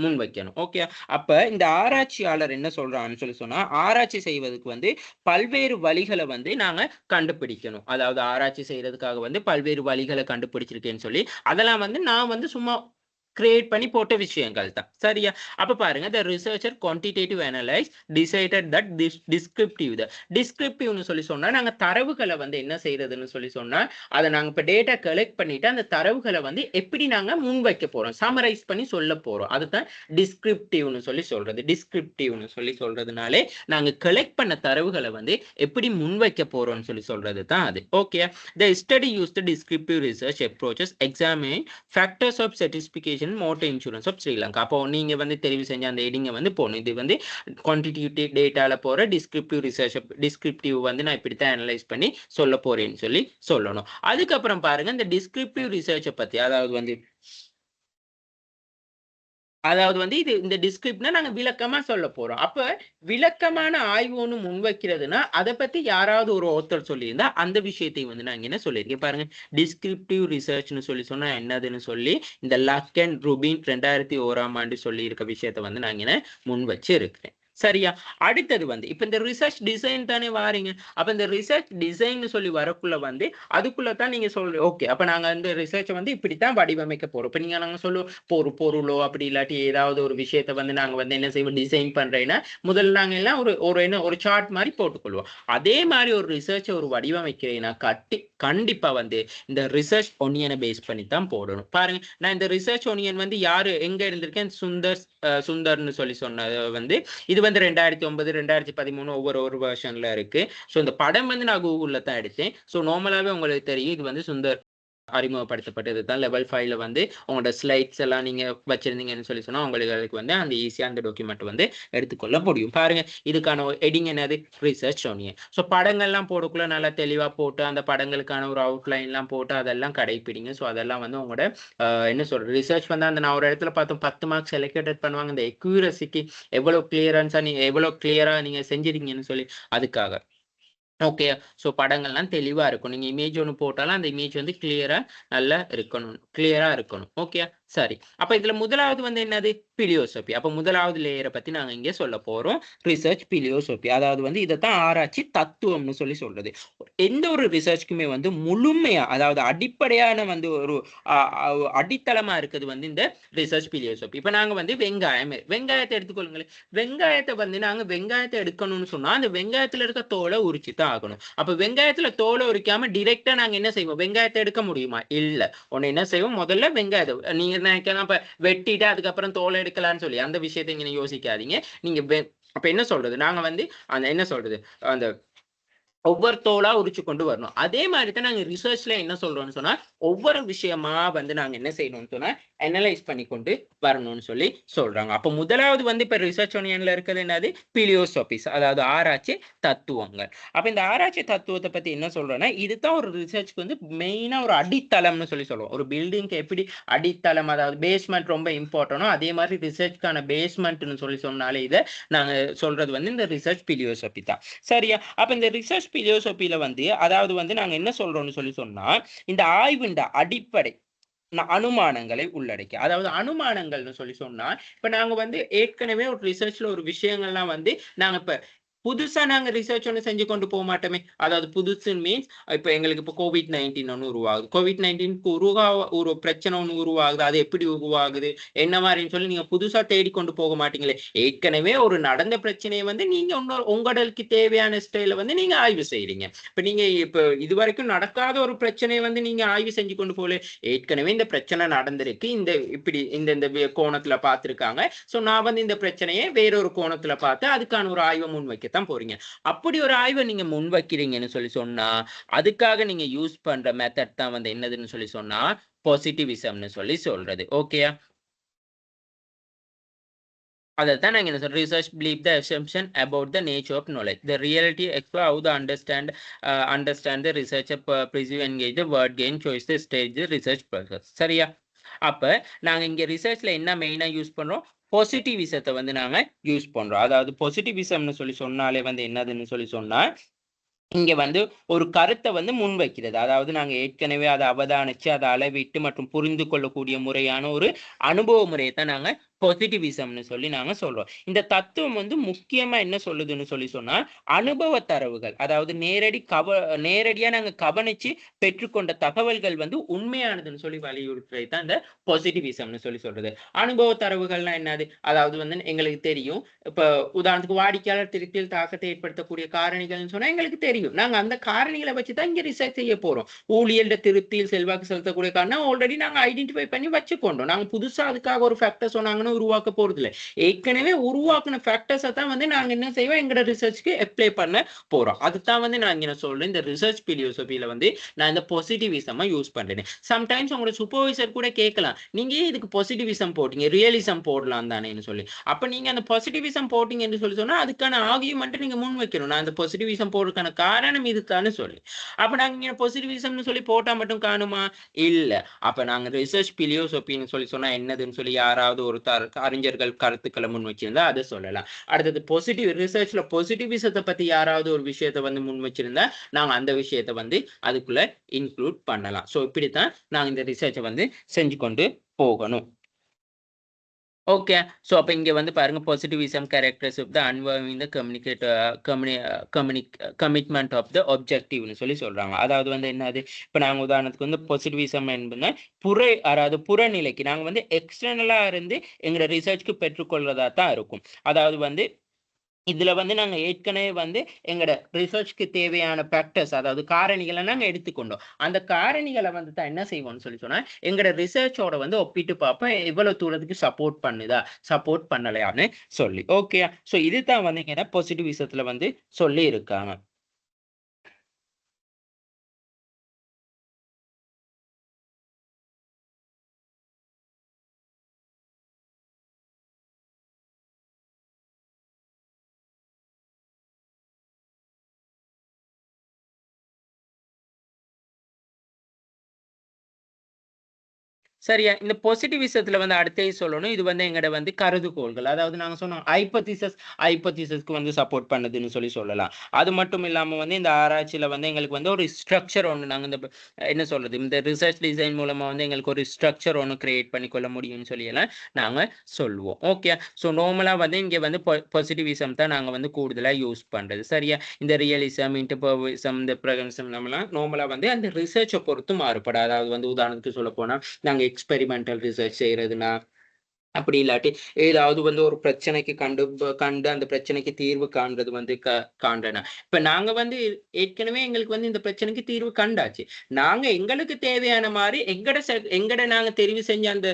முன் வைக்கணும். ஓகே. அப்ப இந்த ஆராய்ச்சியாளர் என்ன சொல்றான்னு சொல்லி சொன்னா ஆராய்ச்சி செய்வதற்கு வந்து பல்வேறு வழிகளை வந்து நாங்க கண்டுபிடிக்கணும். அதாவது ஆராய்ச்சி செய்யறதுக்காக வந்து பல்வேறு வழிகளை கண்டுபிடிச்சிருக்கேன்னு சொல்லி அதெல்லாம் வந்து நான் வந்து சும்மா கிரியேட் பண்ணி போட்ட விஷயங்கள் தான். சரியா? அப்ப பாருங்க the researcher quantitative analyze decided that this descriptiveனு சொல்லி சொன்னா நாங்க தரவுகளை வந்து என்ன செய்யறதுன்னு சொல்லி சொன்னா அதை நாங்க இப்ப டேட்டா கலெக்ட் பண்ணிட்டு அந்த தரவுகளை வந்து எப்படி நாங்க முன்வைக்க போறோம் சமரைஸ் பண்ணி சொல்ல போறோம். அதுதான் டிஸ்கிரிப்டிவ்னு சொல்லி சொல்றது. டிஸ்கிரிப்டிவ்னு சொல்லி சொல்றதுனாலே நாங்க கலெக்ட் பண்ண தரவுகளை வந்து எப்படி முன்வைக்க போறோம்னு சொல்லி சொல்றது தான் அது. Okay. The study used the descriptive research approaches examine factors of satisfaction Corporation Motor Insurance of Sri Lanka. அப்போ நீங்க வந்து தெரிவு செஞ்ச அந்த ஹெட்டிங்கை வந்து போகணும். இது வந்து குவான்டிடேட்டிவ் டேட்டால போற டிஸ்கிரிப்டிவ் வந்து நான் இப்படித்தான் அனலைஸ் பண்ணி சொல்ல போறேன்னு சொல்லணும். அதுக்கப்புறம் பாருங்க இந்த டிஸ்கிரிப்டிவ் ரிசர்ச்சை பத்தி, அதாவது வந்து இது இந்த டிஸ்கிரிப்ட்னா நாங்க விளக்கமா சொல்ல போறோம். அப்ப விளக்கமான ஆய்வு ஒண்ணு முன்வைக்கிறதுனா அதை பத்தி யாராவது ஒரு ஒருத்தர் சொல்லியிருந்தா அந்த விஷயத்தை வந்து நான் என்ன சொல்லியிருக்கேன் பாருங்க. டிஸ்கிரிப்டிவ் ரிசர்ச்னு சொன்னா என்னதுன்னு சொல்லி இந்த லக் அண்ட் ரூபின் 2001 சொல்லி இருக்க விஷயத்தை வந்து நான் என்ன முன் வச்சு இருக்கிறேன். சரியா? அடுத்தது வந்து இப்ப இந்த ரிசர்ச் டிசைன் தானே வாரீங்க. அப்ப இந்த ரிசர்ச் டிசைன் சொல்லி வரக்குள்ள வந்து அதுக்குள்ளதான் நீங்க சொல்றீங்க ஓகே அப்ப நாங்க இந்த ரிசர்ச்சை வந்து இப்படித்தான் வடிவமைக்க போறோம். இப்ப நீங்க நாங்க சொல்லுவோம் பொருளோ அப்படி இல்லாட்டி ஏதாவது ஒரு விஷயத்த வந்து நாங்க வந்து என்ன செய்வோம் டிசைன் பண்றேன்னா முதல்ல நாங்க எல்லாம் ஒரு சார்ட் மாதிரி போட்டுக்கொள்வோம். அதே மாதிரி ஒரு ரிசர்ச்சை ஒரு வடிவமைக்கிறேன்னா கண்டிப்பா வந்து இந்த ரிசர்ச் ஒனியனை பேஸ் பண்ணி தான் போடணும். பாருங்க நான் இந்த ரிசர்ச் ஒனியன் வந்து யாரு எங்க இருந்திருக்கேன் சுந்தர்னு சொன்னது வந்து இது வந்து 2009 2013 ஒவ்வொரு வெர்ஷன்ல இருக்கு. ஸோ இந்த படம் வந்து நான் கூகுள்ல தான் எடுத்தேன். ஸோ நார்மலாவே உங்களுக்கு தெரியும் இது வந்து சுந்தர் அறிமுகப்படுத்தப்பட்டது தான். லெவல் 5ல வந்து உங்களோட ஸ்லைட்ஸ் எல்லாம் நீங்க வச்சிருந்தீங்கன்னு சொன்னா உங்களுக்கு வந்து அந்த ஈஸியா அந்த டாக்குமெண்ட் வந்து எடுத்துக்கொள்ள முடியும். பாருங்க இதுக்கான ஹெட்டிங் என்னது ரிசர்ச் ஒனியன். ஸோ படங்கள்லாம் போடக்குள்ள நல்லா தெளிவா போட்டு அந்த படங்களுக்கான ஒரு அவுட்லைன் எல்லாம் போட்டு அதெல்லாம் கடைப்பிடிங்க. ஸோ அதெல்லாம் வந்து உங்களோட என்ன சொல்றது ரிசர்ச் வந்து அந்த நான் ஒரு இடத்துல பார்த்தோம் 10 மார்க்ஸ் செலக்டட் பண்ணுவாங்க இந்த எக்யூரசிக்கு எவ்வளவு கிளியரன்ஸா நீங்க எவ்வளவு கிளியரா நீங்க செஞ்சிருக்கீங்கன்னு சொல்லி அதுக்காக. ஓகே ஸோ படங்கள்லாம் தெளிவா இருக்கும். நீங்க இமேஜ் ஒன்று போட்டாலும் அந்த இமேஜ் வந்து கிளியரா இருக்கணும். ஓகே சரி. அப்ப இதுல முதலாவது வந்து என்னது பிலியோசோபி. அப்ப முதலாவது லேயரை பத்தி நாங்க இங்க சொல்ல போறோம் ரிசர்ச் பிலியோசோபி. அதாவது வந்து இதைத்தான் ஆராய்ச்சி தத்துவம்னு சொல்றது. எந்த ஒரு ரிசர்ச்க்குமே வந்து முழுமையா அதாவது அடிப்படையான வந்து ஒரு அடித்தளமா இருக்குது வந்து இந்த ரிசர்ச் பிலியோசோபி. இப்ப நாங்க வந்து வெங்காயத்தை எடுத்துக்கொள்ளுங்களேன். வெங்காயத்தை வந்து நாங்க வெங்காயத்தை எடுக்கணும்னு சொன்னா அந்த வெங்காயத்துல இருக்க தோலை உரிச்சு தான் ஆகணும். அப்ப வெங்காயத்துல தோலை உரிக்காம டிரெக்டா நாங்க என்ன செய்வோம் வெங்காயத்தை எடுக்க முடியுமா? இல்ல. ஒன்னு என்ன செய்வோம் முதல்ல வெங்காயத்தை நீங்க நினைக்கலாம் இப்ப வெட்டிட்டு அதுக்கப்புறம் தோலை எடுக்கலாம்னு சொல்லி அந்த விஷயத்தை நீங்க யோசிக்காதீங்க. நீங்க அப்ப என்ன சொல்றது நாங்க வந்து அந்த என்ன சொல்றது அந்த ஒவ்வொரு தோலா உரிச்சு கொண்டு வரணும். அதே மாதிரி தான் நாங்க ரிசர்ச்ல என்ன சொல்றோம்னு சொன்னா ஒவ்வொரு விஷயமா வந்து நாங்க என்ன செய்யணும்னு சொன்னா அனலைஸ் பண்ணி கொண்டு வரணும்னு சொல்றாங்க. அப்ப முதலாவது வந்து இப்ப ரிசர்ச் ஒனியன்ல இருக்கிறது என்னது பிலியோசோபிஸ் அதாவது ஆராய்ச்சி தத்துவங்கள். அப்ப இந்த ஆராய்ச்சி தத்துவத்தை பத்தி என்ன சொல்றோம்னா இதுதான் ஒரு ரிசர்ச்க்கு வந்து மெயினா ஒரு அடித்தளம்னு சொல்லுவோம். ஒரு பில்டிங்க்கு எப்படி அடித்தளம் அதாவது பேஸ்மெண்ட் ரொம்ப இம்பார்ட்டன்டோ அதே மாதிரி ரிசர்ச்க்கான பேஸ்மெண்ட்னு சொன்னாலே இதை நாங்க சொல்றது வந்து இந்த ரிசர்ச் பிலியோசோபி தான். சரியா? அப்ப இந்த ரிசர்ச் பிலியோசோபியில வந்து அதாவது வந்து நாங்க என்ன சொல்றோம்னு சொன்னா இந்த ஆய்வின் அடிப்படை அனுமானங்களை உள்ளடக்கி அதாவது அனுமானங்கள்னு சொன்னா இப்ப நாங்க வந்து ஏற்கனவே ஒரு ரிசர்ச்ல ஒரு விஷயங்கள்லாம் வந்து நாங்க இப்ப புதுசா நாங்க ரிசர்ச் ஒன்று செஞ்சு கொண்டு போக மாட்டோமே. அதாவது புதுசு மீன்ஸ் இப்ப எங்களுக்கு இப்போ COVID-19 ஒன்று உருவாகுது. COVID-19 ஒரு பிரச்சனை ஒன்று உருவாகுது. அது எப்படி உருவாகுது என்ன மாதிரின்னு சொல்லி நீங்க புதுசா தேடிக்கொண்டு போக மாட்டீங்களே. ஏற்கனவே ஒரு நடந்த பிரச்சனையை வந்து நீங்க உங்களுக்கு தேவையான ஸ்டைல வந்து நீங்க ஆய்வு செய்யறீங்க. இப்ப நீங்க இப்ப இது வரைக்கும் நடக்காத ஒரு பிரச்சனையை வந்து நீங்க ஆய்வு செஞ்சு கொண்டு போகல. ஏற்கனவே இந்த பிரச்சனை நடந்திருக்கு இந்த இப்படி இந்த கோணத்துல பார்த்திருக்காங்க. சோ நான் வந்து இந்த பிரச்சனையை வேறொரு கோணத்துல பார்த்து அதுக்கான ஒரு ஆய்வை முன்வைக்க போறீங்க. அப்படி ஒரு ஆய்வை நீங்க முன்வைக்கிறீங்கன்னு சொன்னா அதுக்காக நீங்க யூஸ் பண்ற மெத்தட் தான் வந்து என்னதுன்னு சொன்னா பாசிட்டிவிசம்னு சொல்றது. ஓகேயா? அதைத்தான் நாங்க என்ன சொல்றோம் research believe the assumption about the nature of knowledge the reality explore how the understand the researcher perceive engage the word gain choice the stage research process. சரியா? அப்ப நாங்க இங்க ரிசர்ச்ல என்ன மெயினா யூஸ் பண்றோம் பாசிட்டிவிசத்தை வந்து நாங்க யூஸ் பண்றோம். அதாவது பாசிட்டிவிசம்னு சொன்னாலே வந்து என்னதுன்னு சொன்னா இங்க வந்து ஒரு கருத்தை வந்து முன்வைக்கிறது. அதாவது நாங்க ஏற்கனவே அதை அவதானிச்சு அதை அளவிட்டு மற்றும் புரிந்து கொள்ளக்கூடிய முறையான ஒரு அனுபவ முறையை தான் நாங்க பாசிட்டிவிசம்னு நாங்க சொல்றோம். இந்த தத்துவம் வந்து முக்கியமா என்ன சொல்லுதுன்னு சொன்னா அனுபவ தரவுகள் அதாவது நேரடியா நாங்க கவனிச்சு பெற்றுக்கொண்ட தகவல்கள் வந்து உண்மையானதுன்னு வலியுறுத்துறது தான் இந்த பாசிட்டிவிசம்னு சொல்றது. அனுபவ தரவுகள்னா என்னது? அதாவது வந்து எங்களுக்கு தெரியும் இப்ப உதாரணத்துக்கு வாடிக்கையாளர் திருப்தியில் தாக்கத்தை ஏற்படுத்தக்கூடிய காரணிகள்னு சொன்னா எங்களுக்கு தெரியும். நாங்க அந்த காரணிகளை வச்சுதான் இங்க ரிசர்ச் செய்ய போறோம். ஊழியர் திருப்தியில் செல்வாக்கு செலுத்தக்கூடிய காரணம் ஆல்ரெடி நாங்க ஐடென்டிஃபை பண்ணி வச்சுக்கொண்டோம். நாங்க புதுசா அதுக்காக ஒரு ஃபேக்டர் சொன்னாங்கன்னு நாங்க உருவாக்க போறது இல்லை. ஏற்கனவே உருவாக்குன ஃபேக்டர்ஸை தான் வந்து நாங்க என்ன செய்வோம், எங்களோட ரிசர்ச்க்கு அப்ளை பண்ண போறோம். அதுதான் வந்து நான் இங்க சொல்றேன், இந்த ரிசர்ச் பிலியோசபியில வந்து நான் இந்த பாசிட்டிவிசமா யூஸ் பண்றேன். சம்டைம்ஸ் உங்களோட சூப்பர்வைசர் கூட கேட்கலாம், நீங்க இதுக்கு பாசிட்டிவிசம் போட்டீங்க, ரியலிசம் போடலாம் தானேன்னு சொல்லி. அப்ப நீங்க அந்த பாசிட்டிவிசம் போட்டீங்கன்னு சொல்லி சொன்னா அதுக்கான ஆர்கியூமெண்ட் நீங்க முன் வைக்கணும். நான் அந்த பாசிட்டிவிசம் போடுறதுக்கான காரணம் இதுதான்னு சொல்லி. அப்ப நாங்க இங்க பாசிட்டிவிசம்னு சொல்லி போட்டா மட்டும் காணுமா? இல்ல. அப்ப நாங்க ரிசர்ச் பிலியோசோபின்னு சொல்லி சொன்னா என்னதுன்னு சொல்லி யாராவது ஒரு அறிஞர்கள் கருத்துக்களை முன் வச்சிருந்தா அதை சொல்லலாம். அடுத்தது பாசிட்டிவ் ரிசர்ச்ல பாசிட்டிவிசத்தை பத்தி யாராவது ஒரு விஷயத்தை வந்து முன் வச்சிருந்தா நாங்க அந்த விஷயத்தை வந்து அதுக்குள்ள இன்க்ளூட் பண்ணலாம். ஸோ இப்படித்தான் நாங்க இந்த ரிசர்ச்சை வந்து செஞ்சு கொண்டு போகணும். ஓகே. ஸோ அப்ப இங்க வந்து பாருங்க, positivism characteristic the unwavering the commitment of the ஆப்ஜெக்டிவ்னு சொல்லி சொல்றாங்க. அதாவது வந்து என்னது, இப்ப நாங்க உதாரணத்துக்கு வந்து பாசிட்டிவிசம் என்பதுன்னா அதாவது புறநிலைக்கு நாங்க வந்து எக்ஸ்டர்னலா இருந்து எங்களோட ரிசர்ச்க்கு பெற்றுக்கொள்றதா தான் இருக்கும். அதாவது வந்து இதுல வந்து நாங்க ஏற்கனவே வந்து எங்களோட ரிசர்ச்க்கு தேவையான ஃபேக்டர்ஸ், அதாவது காரணிகளை நாங்க எடுத்துக்கொண்டோம். அந்த காரணிகளை வந்து தான் என்ன செய்வோம்னு சொல்லி சொன்னா எங்களோட ரிசர்ச்சோட வந்து ஒப்பிட்டு பார்ப்போம், எவ்வளவு தூரத்துக்கு சப்போர்ட் பண்ணுதா, சப்போர்ட் பண்ணலையான்னு சொல்லி. ஓகே. ஸோ இதுதான் வந்து இங்க பாசிட்டிவிசத்துல வந்து சொல்லி இருக்காங்க. சரியா? இந்த பாசிட்டிவிசத்துல வந்து அடுத்தது சொல்லணும். இது வந்து எங்கட வந்து கருதுகோள்கள். அதாவது நாங்க சொன்னோம் ஹைப்போதீசிஸ்க்கு வந்து சப்போர்ட் பண்ணுதுன்னு சொல்லி சொல்லலாம். அது மட்டும் இல்லாம வந்து இந்த ஆராய்ச்சியில வந்து எங்களுக்கு வந்து ஒரு ஸ்ட்ரக்சர் ஒண்ணு நாங்க இந்த என்ன சொல்றது? இந்த ரிசர்ச் டிசைன் மூலமா வந்து எங்களுக்கு ஒரு ஸ்ட்ரக்சர் ஒண்ணு கிரியேட் பண்ணிக்கொள்ள முடியும்னு சொல்லி எல்லாம் நாங்க சொல்லுவோம். ஓகே. ஸோ நார்மலா வந்து இங்க வந்து பாசிட்டிவிசம் தான் நாங்க வந்து கூடுதலா யூஸ் பண்றது. சரியா? இந்த ரியலிசம், இன்டர்பர்விசம், இந்த பிரகனிசம் நம்மலாம் நார்மலா வந்து அந்த ரிசர்ச்சை பொறுத்து மாறுபடும். அதாவது வந்து உதாரணத்துக்கு சொல்லப் போனா நாங்க எக்ஸ்பெரிமெண்டல் ரிசர்ச் செய்யறதுன்னா, அப்படி இல்லாட்டி ஏதாவது வந்து ஒரு பிரச்சனைக்கு கண்டு அந்த பிரச்சனைக்கு தீர்வு காண்றது வந்து காண்றேனா. இப்ப நாங்க வந்து ஏற்கனவே எங்களுக்கு வந்து இந்த பிரச்சனைக்கு தீர்வு கண்டாச்சு. நாங்க எங்களுக்கு தேவையான மாரி எங்கட நாங்க தெரிவு செஞ்ச அந்த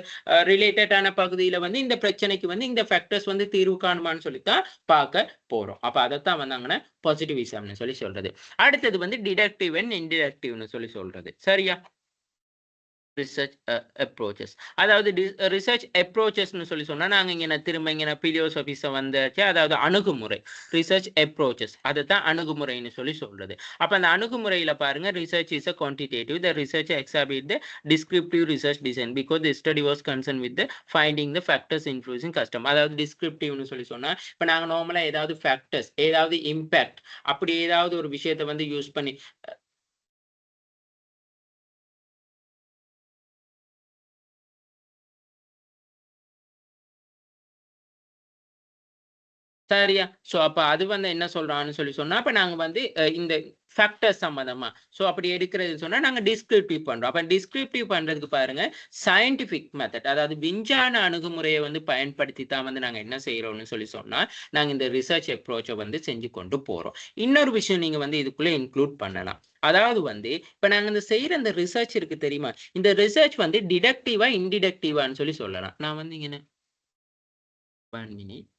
ரிலேட்டடான பகுதியில வந்து இந்த பிரச்சனைக்கு வந்து இந்த ஃபேக்டர்ஸ் வந்து தீர்வு காணுமான்னு சொல்லித்தான் பார்க்க போறோம். அப்ப அதைத்தான் வந்தாங்கன்னா பாசிட்டிவிசம்னு சொல்லி சொல்றது. அடுத்தது வந்து டிடக்டிவ் அண்ட் இன்டிடக்டிவ்னு சொல்லி சொல்றது. சரியா? Research approaches. அதாவது ரிசர்ச் அப்ரோச்சஸ்ன்னு சொல்லி சொன்னா நாங்க இங்க திரும்ப இங்க பிலியோசபிஸ வந்தாச்சு. அதாவது அணுகுமுறை. ரிசர்ச் அப்ரோச்சஸ் அதத்தான் அணுகுமுறைன்னு சொல்லி சொல்றது. அப்ப அந்த அணுகுமுறையில பாருங்க, research is a quantitative. The research exhibit the descriptive research design because the study was concerned with the finding the factors influencing custom. அதாவது டிஸ்கிரிப்டிவ்னு சொல்லி சொன்னா இப்ப நாங்க நார்மலா ஏதாவது ஃபேக்டர்ஸ், ஏதாவது இம்பாக்ட், அப்படி ஏதாவது ஒரு விஷயத்தை வந்து யூஸ் பண்ணி சரியா? சோ அப்ப அது வந்து என்ன சொல்றான்னு சொல்லி சொன்னா, அப்ப நாங்க வந்து இந்த ஃபேக்டர் சம்மந்தமா, சோ அப்படி எடுக்கிறதுன்னு சொன்னா நாங்க டிஸ்கிரிப்டிவ் பண்றோம். அப்ப டிஸ்கிரிப்டிவ் பண்றதுக்கு பாருங்க, சயன்டிஃபிக் மெத்தட், அதாவது விஞ்ஞான அணுகுமுறையை வந்து பயன்படுத்தி தான் வந்து நாங்க என்ன செய்றோம்னு சொல்லி சொன்னா, நாங்க இந்த ரிசர்ச் அப்ரோச்ச வந்து செஞ்சு கொண்டு போறோம். இன்னொரு விஷயம் நீங்க வந்து இதுக்குள்ள இன்க்ளூட் பண்ணலாம். அதாவது வந்து இப்ப நாங்க இந்த செய்யற இந்த ரிசர்ச் இருக்கு தெரியுமா? இந்த ரிசர்ச் வந்து டிடக்டிவா, இன்டிடக்டிவான்னு சொல்லி சொல்லலாம். நான் வந்து இங்க 1 மினிட்.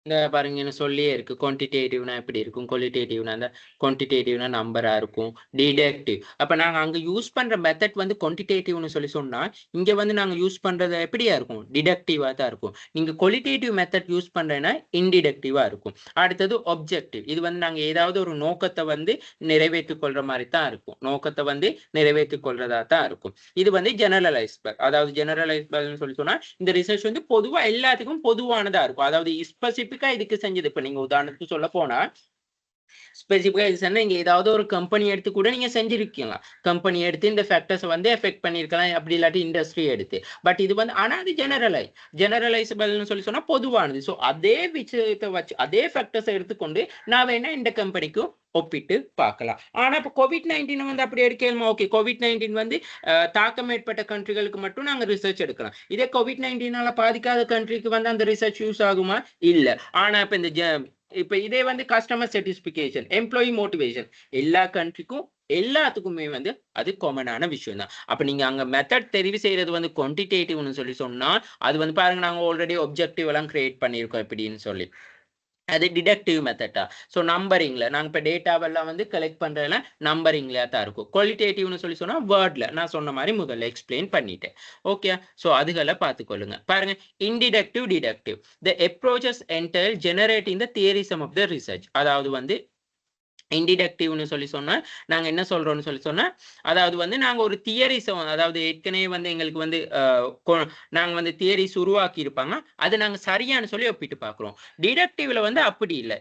இந்த பாருங்கன்னு சொல்லியே இருக்கு. குவான்டிடேட்டிவ்னா எப்படி இருக்கும்? குவாலிட்டேட்டிவ்னா அந்த குவான்டிடேட்டிவ்னா நம்பரா இருக்கும். டிடக்டிவ் அப்ப நாங்க அங்க யூஸ் பண்ற மெத்தட் வந்து குவான்டிடேட்டிவ்னு சொல்லி சொன்னா, இங்க வந்து நாங்க யூஸ் பண்றது எப்படியா இருக்கும்? டிடக்டிவா தான் இருக்கும். நீங்க குவாலிட்டேட்டிவ் மெத்தட் யூஸ் பண்றேன்னா இன்டிடக்டிவா இருக்கும். அடுத்தது ஆப்ஜெக்டிவ். இது வந்து நாங்க ஏதாவது ஒரு நோக்கத்த வந்து நிறைவேற்றிக் கொள்ற மாரி தான் இருக்கும். நோக்கத்த வந்து நிறைவேற்றிக் கொள்றதா தான் இருக்கும். இது வந்து ஜெனரலைஸ்பர். அதாவது ஜெனரலைஸ்பர்ன்னு சொல்லி சொன்னா, இந்த ரிசர்ச் வந்து பொதுவா எல்லாத்துக்கும் பொதுவானதா இருக்கும். அதாவது ஸ்பெசிஃபிக்கா இதுக்கு செஞ்சது. இப்ப நீங்க உதாரணத்துக்கு சொல்ல போனா, ஸ்பெசிஃபிக்கா இது சொன்னா நீங்க ஏதாவது ஒரு கம்பெனி எடுத்து கூட நீங்க செஞ்சிருக்கலாம். கம்பெனி எடுத்து இந்த ஃபேக்டர்ஸ் வந்து எஃபெக்ட் பண்ணியிருக்கலாம். அப்படி இல்லாட்டி இண்டஸ்ட்ரி எடுத்து. பட் இது வந்து ஆனா அது ஜெனரலைசபிள்னு சொல்லி சொன்னா பொதுவானது. ஸோ அதே விஷயத்தை வச்சு அதே ஃபேக்டர்ஸை எடுத்துக்கொண்டு நான் வேணா இந்த கம்பெனிக்கும் ஒப்பிட்டு பார்க்கலாம். ஆனா இப்ப கோவிட்-19 வந்து அப்படி எடுக்கலாமா? ஓகே, கோவிட்-19 வந்து தாக்கம் ஏற்பட்ட கண்ட்ரிகளுக்கு மட்டும் நாங்க ரிசர்ச் எடுக்கலாம். இதே கோவிட்-19 பாதிக்காத கண்ட்ரிக்கு வந்து அந்த ரிசர்ச் யூஸ் ஆகுமா? இல்ல. ஆனா இப்ப இந்த இப்ப இதே வந்து கஸ்டமர் சாட்டிஸ்பிகேஷன், எம்ப்ளாயி மோட்டிவேஷன் எல்லா கண்ட்ரிக்கும் எல்லாத்துக்குமே வந்து அது காமனான விஷயம் தான். அப்ப நீங்க அங்க மெத்தட் தெரிவு செய்யறது வந்து குவான்டிடேட்டிவ்னு சொல்லி சொன்னா, அது வந்து பாருங்க நாங்க ஆல்ரெடி ஆப்ஜெக்டிவ் எல்லாம் கிரியேட் பண்ணியிருக்கோம் எப்படின்னு சொல்லி. அது டிடக்டிவ் மெத்தடா. ஸோ நம்பரிங்ல நாங்க இப்ப டேட்டாவெல்லாம் வந்து கலெக்ட் பண்றதுல நம்பரிங்ல தான் இருக்கும். குவாலிட்டேட்டிவ்னு சொல்லி சொன்னா வேர்ட்ல நான் சொன்ன மாதிரி முதல்ல எக்ஸ்பிளைன் பண்ணிட்டேன். ஓகே. ஸோ அதுகளை பார்த்துக்கொள்ளுங்க. பாருங்க, இன்டிடக்டிவ், deductive. The approaches entail generating the theorism of the research. அதாவது வந்து இன்டிடக்டிவ்னு சொல்லி சொன்னா நாங்க என்ன சொல்றோம்னு சொல்லி சொன்னா, அதாவது வந்து நாங்க ஒரு தியரிஸ அதாவது ஏற்கனவே வந்து எங்களுக்கு வந்து நாங்க வந்து தியரிஸ் உருவாக்கி இருப்பாங்க. அது நாங்க சரியான்னு சொல்லி ஒப்பிட்டு பார்க்கிறோம். டிடக்டிவ்ல வந்து அப்படி இல்ல.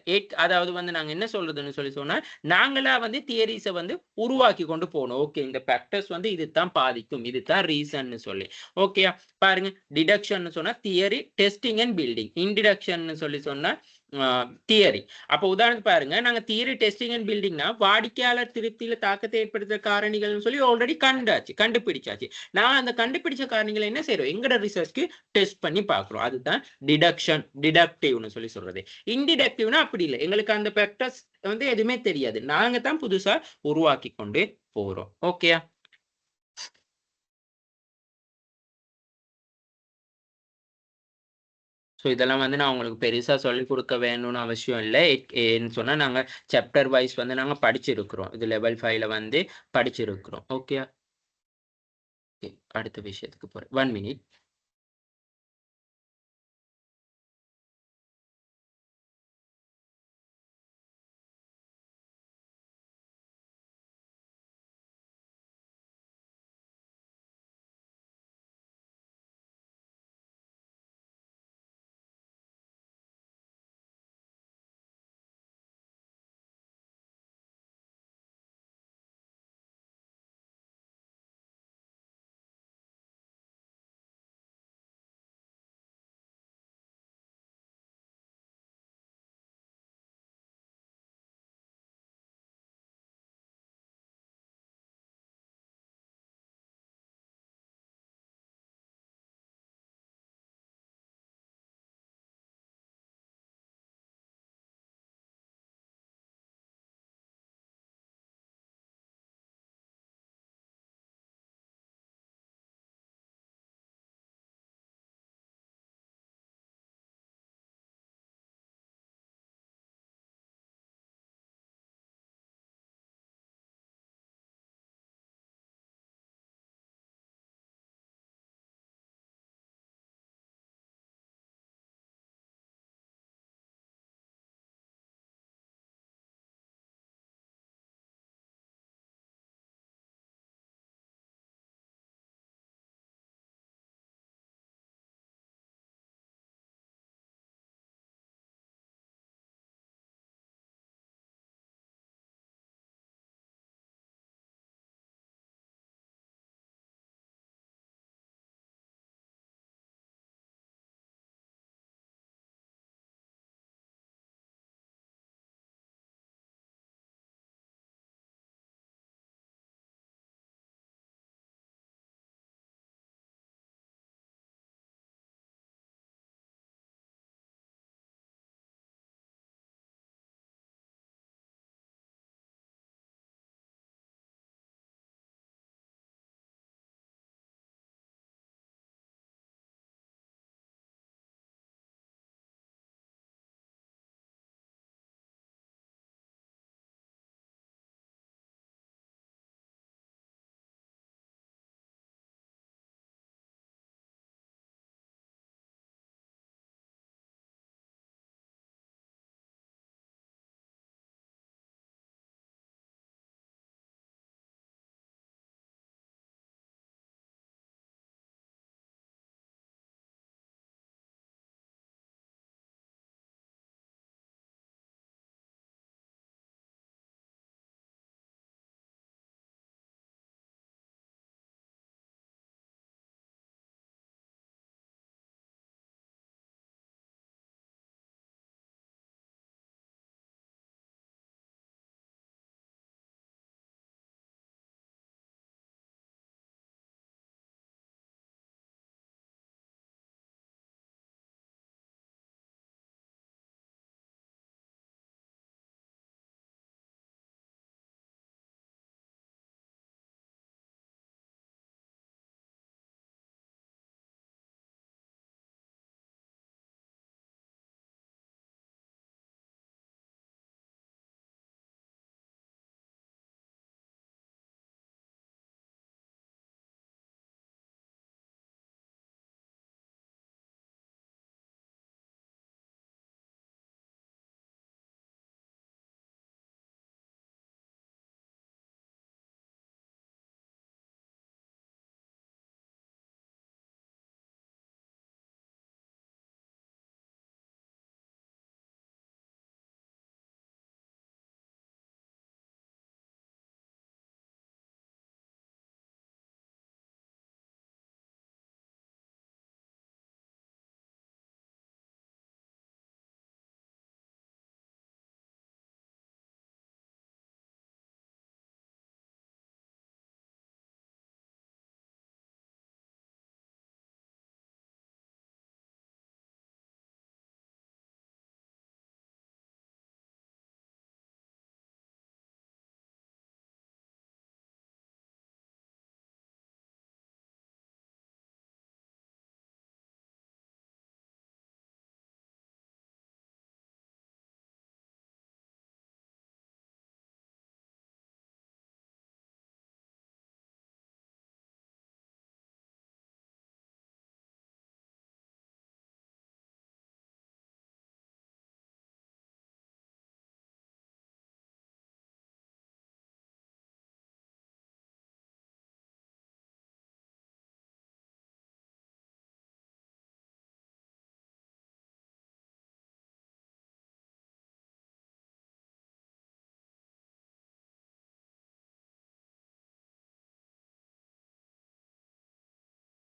அதாவது வந்து நாங்க என்ன சொல்றதுன்னு சொல்லி சொன்னா, நாங்களா வந்து தியரிஸ வந்து உருவாக்கி கொண்டு போணும். ஓகே, இந்த ஃபேக்டர்ஸ் வந்து இதுதான் பாதிக்கும். இதுதான் ரீசன்னு சொல்லி. ஓகேயா? பாருங்க, டிடக்ஷன்னு சொன்னா தியரி, டெஸ்டிங் அண்ட் பில்டிங். இன்டிடக்ஷன்னு சொல்லி சொன்னா தியரி. அப்ப உதாரணத்துக்கு பாருங்க, நாங்க தியரி, டெஸ்டிங் அண்ட் பில்டிங்னா வாடிக்கையாளர் திருப்தியில தாக்கத்தை ஏற்படுத்துற காரணிகள்னு சொல்லி ஆல்ரெடி கண்டுபிடிச்சாச்சு. நான் அந்த கண்டுபிடிச்ச காரணிகளை என்ன செய்றோம்? எங்கட ரிசர்ச்க்கு டெஸ்ட் பண்ணி பார்க்கிறோம். அதுதான் டிடக்டிவ்னு சொல்லி சொல்றது. இன்டிடக்டிவ்னா அப்படி இல்லை. எங்களுக்கு அந்த ஃபேக்டர்ஸ் வந்து எதுவுமே தெரியாது. நாங்க தான் புதுசா உருவாக்கி கொண்டு போறோம். ஓகேயா? ஸோ இதெல்லாம் வந்து நான் உங்களுக்கு பெருசா சொல்லிக் கொடுக்க வேணும்னு அவசியம் இல்லை. ஏன்னு சொன்னா நாங்க சாப்டர் வைஸ் வந்து நாங்க படிச்சிருக்கிறோம். இது லெவல் 5ல வந்து படிச்சிருக்கிறோம். ஓகே. அடுத்த விஷயத்துக்கு போறேன். 1 மினிட்.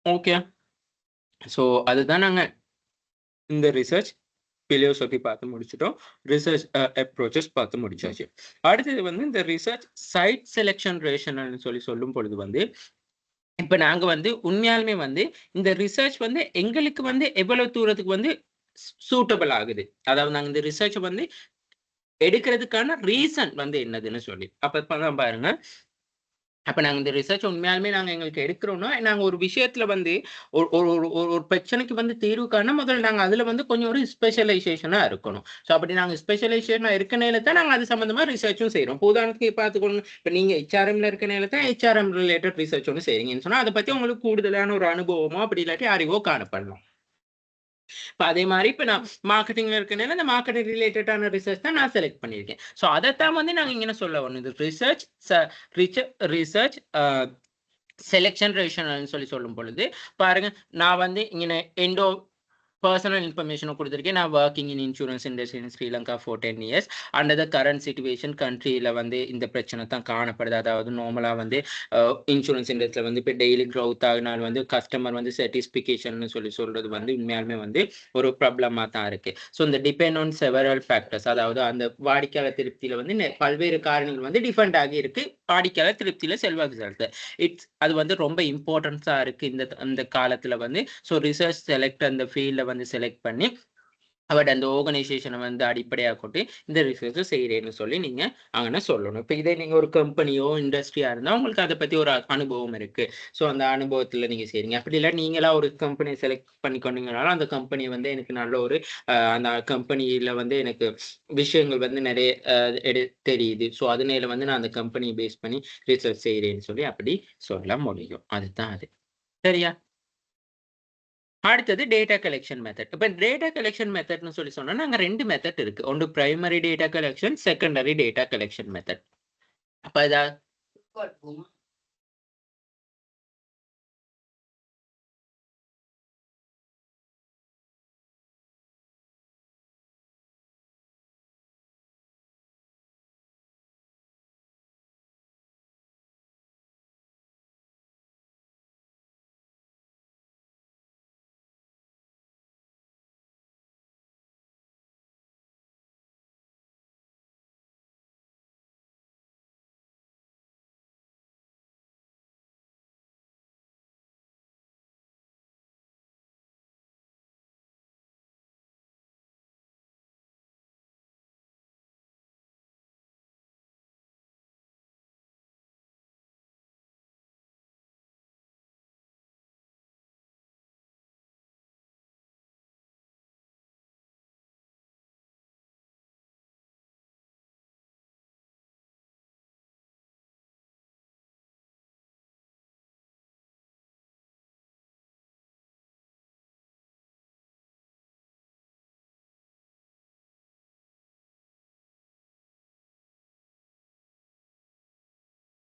ஓகே. ஸோ அதுதான் நாங்க இந்த ரிசர்ச் பிலியோசோபி பார்த்து முடிச்சிட்டோம். ரிசர்ச் அப்ரோச்சஸ் பார்த்து முடிச்சாச்சு. அடுத்தது வந்து இந்த ரிசர்ச் சைட் செலெக்ஷன் ரேஷனல்னு சொல்லும் பொழுது வந்து இப்ப நாங்க வந்து உண்மையாலுமே வந்து இந்த ரிசர்ச் வந்து எங்களுக்கு வந்து எவ்வளவு தூரத்துக்கு வந்து சூட்டபிள் ஆகுது. அதாவது நாங்க இந்த ரிசர்ச் வந்து எடுக்கிறதுக்கான ரீசன் வந்து என்னதுன்னு சொல்லி. அப்ப பாருங்க. அப்ப நாங்க இந்த ரிசர்ச் உண்மையாலுமே நாங்க எங்களுக்கு எடுக்கிறோம்னா, நாங்க ஒரு விஷயத்துல வந்து ஒரு ஒரு ஒரு ஒரு பிரச்சனைக்கு வந்து தீர்வு காண முதல்ல நாங்க அதுல வந்து கொஞ்சம் ஒரு ஸ்பெஷலைசேஷனா இருக்கணும். ஸோ அப்படி நாங்க ஸ்பெஷலைசேஷனா இருக்க நேரத்துல தான் நாங்க அது சம்பந்தமா ரிசர்ச்சும் செய்றோம். இப்ப உதாரணத்துக்கு பார்த்துக்கோங்க. இப்ப நீங்க ஹெச்ஆர்எம்ல இருக்க நேரத்துல தான் ஹெச்ஆர்எம் ரிலேட்டட் ரிசர்ச் ஒண்ணு செய்றீங்கன்னு சொன்னா, அத பத்தி உங்களுக்கு கூடுதலான ஒரு அனுபவமோ, அப்படி இல்லாட்டி அறிவோ காணப்படலாம். இப்ப அதே மாதிரி இப்ப நான் மார்க்கெட்டிங்ல இருக்கனால இந்த மார்க்கெட்டிங் ரிலேட்டடான ரிசர்ச் தான் நான் செலக்ட் பண்ணியிருக்கேன். ஸோ அதைத்தான் வந்து நாங்க இங்க சொல்ல வரணும். இது ரிசர்ச் செலெக்ஷன் ரேஷனல்னு சொல்லும் பொழுது பாருங்க, நான் வந்து இங்க எண்டோ personal information கொடுத்திருக்கேன். நான் working in insurance industry in Sri Lanka for 10 years. Under the current situation countryல வந்து இந்த பிரச்சனை தான் காணப்படுது. அதாவது நார்மலா வந்து இன்சூரன்ஸ் இண்டஸ்ட்ரியில வந்து இப்போ டெய்லி க்ரோத் ஆகினால் வந்து கஸ்டமர் வந்து சாட்டிஸ்ஃபிகேஷன் சொல்றது வந்து உண்மையாலுமே வந்து ஒரு ப்ராப்ளமா தான் இருக்கு. ஸோ இந்த டிபெண்ட் ஆன் செவரல் ஃபேக்டர்ஸ், அதாவது அந்த வாடிக்கையாளர் திருப்தியில வந்து பல்வேறு காரணங்கள் வந்து டிஃபெண்ட் ஆகி இருக்கு. வாடிக்கையாளர் திருப்தியில செல்வாக்கு செலுத்து அது வந்து ரொம்ப இம்பார்ட்டன்ஸா இருக்கு இந்த காலத்துல வந்து. ஸோ ரிசர்ச் செலக்ட் அந்த ஃபீல்ட்ல வந்து செலக்ட் பண்ணி அவட அந்த ஆர்கனைசேஷனை வந்து அடிப்படையாக கொண்டு இந்த ரிசர்ச் செய்கிறேன்னு சொல்லி நீங்க அங்கே சொல்லணும். இப்போ இதே நீங்க ஒரு கம்பெனியோ இண்டஸ்ட்ரியா இருந்தா உங்களுக்கு அதை பத்தி ஒரு அனுபவம் இருக்கு. ஸோ அந்த அனுபவத்துல நீங்க செய்றீங்க. அப்படி இல்லை நீங்களா ஒரு கம்பெனியை செலக்ட் பண்ணி கொண்டீங்கனாலும் அந்த கம்பெனி வந்து எனக்கு நல்ல ஒரு அந்த கம்பெனியில வந்து எனக்கு விஷயங்கள் வந்து நிறைய தெரியுது. ஸோ அதனால வந்து நான் அந்த கம்பெனியை பேஸ் பண்ணி ரிசர்ச் செய்கிறேன்னு சொல்லி அப்படி சொல்ல முடியும். அதுதான் அது. சரியா? அடுத்தது டேட்டா கலெக்ஷன் மெத்தட். இப்ப டேட்டா கலெக்ஷன் மெத்தட்னு சொன்னா நாங்க 2 மெத்தட் இருக்கு. ஒன்று primary data collection, secondary data collection method. அப்ப இதா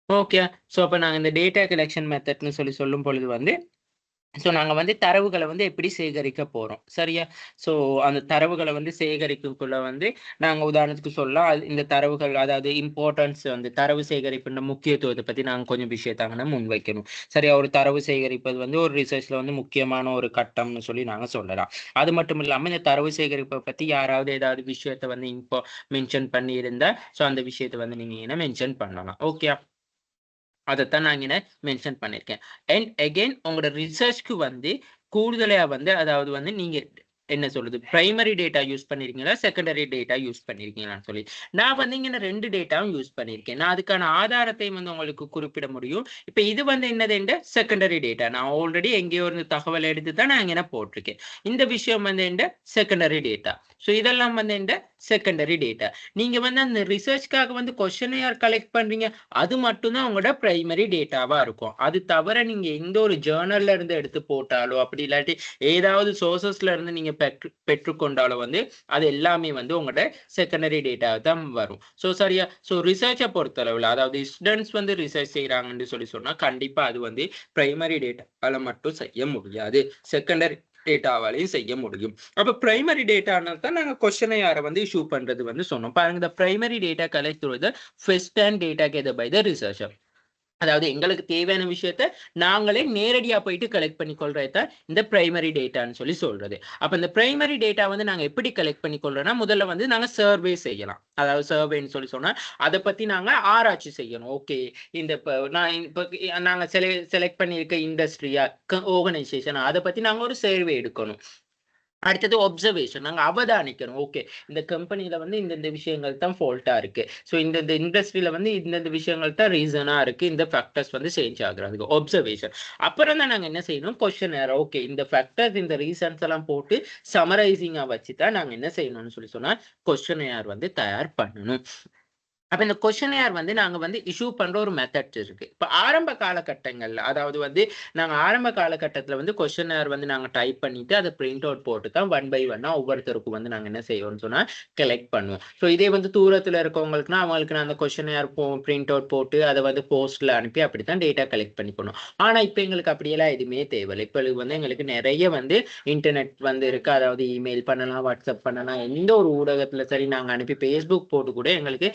ஓகே. ஸோ அப்ப நாங்க இந்த டேட்டா கலெக்ஷன் மெத்தட்னு சொல்லும் பொழுது வந்து ஸோ நாங்க வந்து தரவுகளை வந்து எப்படி சேகரிக்க போறோம். சரியா? ஸோ அந்த தரவுகளை வந்து சேகரிக்கக்குள்ள வந்து நாங்க உதாரணத்துக்கு சொல்லலாம். இந்த தரவுகள் அதாவது இம்பார்ட்டன்ஸ் வந்து தரவு சேகரிப்புன்ற முக்கியத்துவத்தை பத்தி நாங்க கொஞ்சம் விஷயத்தாங்கன்னா முன்வைக்கணும். சரியா? ஒரு தரவு சேகரிப்பது வந்து ஒரு ரிசர்ச்ல வந்து முக்கியமான ஒரு கட்டம்னு சொல்லி நாங்க சொல்லலாம். அது மட்டும் இல்லாம இந்த தரவு சேகரிப்பை பத்தி யாராவது ஏதாவது விஷயத்த வந்து மென்ஷன் பண்ணி இருந்தா ஸோ அந்த விஷயத்த வந்து நீங்க என்ன மென்ஷன் பண்ணலாம். ஓகே. அதைத்தான் நான் இங்க மென்ஷன் பண்ணியிருக்கேன். அண்ட் அகைன் உங்களோட ரிசர்ச்க்கு வந்து கூடுதலா வந்து அதாவது வந்து நீங்க என்ன சொல்றது பிரைமரி டேட்டா யூஸ் பண்ணிருக்கீங்களா, செகண்டரி டேட்டா யூஸ் பண்ணிருக்கீங்களான்னு சொல்லி நான் வந்து இங்க 2 டேட்டாவும் யூஸ் பண்ணியிருக்கேன். நான் அதுக்கான ஆதாரத்தையும் வந்து உங்களுக்கு குறிப்பிட முடியும். இப்ப இது வந்து என்னது செகண்டரி டேட்டா. நான் ஆல்ரெடி எங்கேயோ ஒரு தகவல் எடுத்து தான் நான் இங்க போட்டிருக்கேன். இந்த விஷயம் வந்து செகண்டரி டேட்டா. ஸோ இதெல்லாம் வந்து செகண்டரி டேட்டா. நீங்க வந்து அந்த ரிசர்ச்காக வந்து கொஸ்டினையர் கலெக்ட் பண்றீங்க, அது மட்டும்தான் உங்களோட பிரைமரி டேட்டாவா இருக்கும். அது தவிர நீங்க எந்த ஒரு ஜேர்னல்ல இருந்து எடுத்து போட்டாலோ அப்படி இல்லாட்டி ஏதாவது சோர்சஸ்ல இருந்து நீங்க பெற்றுக்கொண்டாலோ வந்து அது எல்லாமே வந்து உங்களோட செகண்டரி டேட்டா தான் வரும். ஸோ சரியா? ஸோ ரிசர்ச்சை பொறுத்தளவுல அதாவது ஸ்டூடெண்ட்ஸ் வந்து ரிசர்ச் செய்யறாங்கன்னு சொன்னா கண்டிப்பா அது வந்து பிரைமரி டேட்டால மட்டும் செய்ய முடியாது. செகண்டரி டேட்டாவாலையும் செய்ய முடியும். அப்ப பிரைமரி டேட்டானா தான் நாங்க கொஸ்டினையரை வந்து இஷ்யூ பண்றது வந்து சொன்னோம். பாருங்க, the primary data collected through the first hand data gathered by the researcher. அதாவது எங்களுக்கு தேவையான விஷயத்த நாங்களே நேரடியா போயிட்டு கலெக்ட் பண்ணி கொள்றது தான் இந்த பிரைமரி டேட்டான்னு சொல்லி சொல்றது. அப்ப இந்த பிரைமரி டேட்டா வந்து நாங்க எப்படி கலெக்ட் பண்ணி கொள்றோம்னா, முதல்ல வந்து நாங்க சர்வே செய்யலாம். அதாவது சர்வேன்னு சொல்லி சொன்னா அதை பத்தி நாங்க ஆராய்ச்சி செய்யணும். ஓகே, இந்த நாங்க செலக்ட் பண்ணியிருக்க இண்டஸ்ட்ரியா ஆர்கனைசேஷன் அதை பத்தி நாங்க ஒரு சர்வே எடுக்கணும். அடுத்தது ஒப்சர்வேஷன், நாங்க அவதானிக்கணும். ஓகே, இந்த கம்பெனில வந்து இந்த விஷயங்கள் தான் ஃபால்ட்டா இருக்கு. ஸோ இந்த இண்டஸ்ட்ரியில வந்து இந்த விஷயங்கள் தான் ரீசனா இருக்கு. இந்த ஃபேக்டர்ஸ் வந்து சேஞ்ச் ஆகுறதுக்கு ஒப்சர்வேஷன். அப்புறம் தான் நாங்க என்ன செய்யணும், கொஸ்டின். ஓகே, இந்த ஃபேக்டர்ஸ் இந்த ரீசன்ஸ் எல்லாம் போட்டு சமரைசிங்கா வச்சு தான் நாங்க என்ன செய்யணும்னு சொல்லி சொன்னா கொஸ்டின் வந்து தயார் பண்ணணும். அப்ப இந்த கொஸ்டினையர் வந்து நாங்க வந்து இஷ்யூ பண்ற ஒரு மெத்தட் இருக்கு. இப்ப ஆரம்ப காலகட்டங்கள்ல, அதாவது வந்து நாங்க ஆரம்ப காலகட்டத்துல வந்து கொஸ்டினையர் வந்து நாங்க டைப் பண்ணிட்டு அதை பிரிண்ட் அவுட் போட்டு தான் 1 by 1 ஒவ்வொருத்தருக்கும் வந்து நாங்க என்ன செய்வோம்னு சொன்னா கலெக்ட் பண்ணுவோம். ஸோ இதே வந்து தூரத்துல இருக்கவங்களுக்குன்னா அவங்களுக்கு நான் அந்த கொஸ்டினையர் பிரிண்ட் அவுட் போட்டு அதை வந்து போஸ்ட்ல அனுப்பி அப்படித்தான் டேட்டா கலெக்ட் பண்ணி பண்ணுவோம். ஆனா இப்ப எங்களுக்கு அப்படியெல்லாம் எதுவுமே தேவையில்லை. இப்ப வந்து எங்களுக்கு நிறைய வந்து இன்டர்நெட் வந்து இருக்கு. அதாவது இமெயில் பண்ணலாம், வாட்ஸ்அப் பண்ணலாம், எந்த ஒரு ஊடகத்துல சரி நாங்க அனுப்பி ஃபேஸ்புக் போட்டு கூட எங்களுக்கு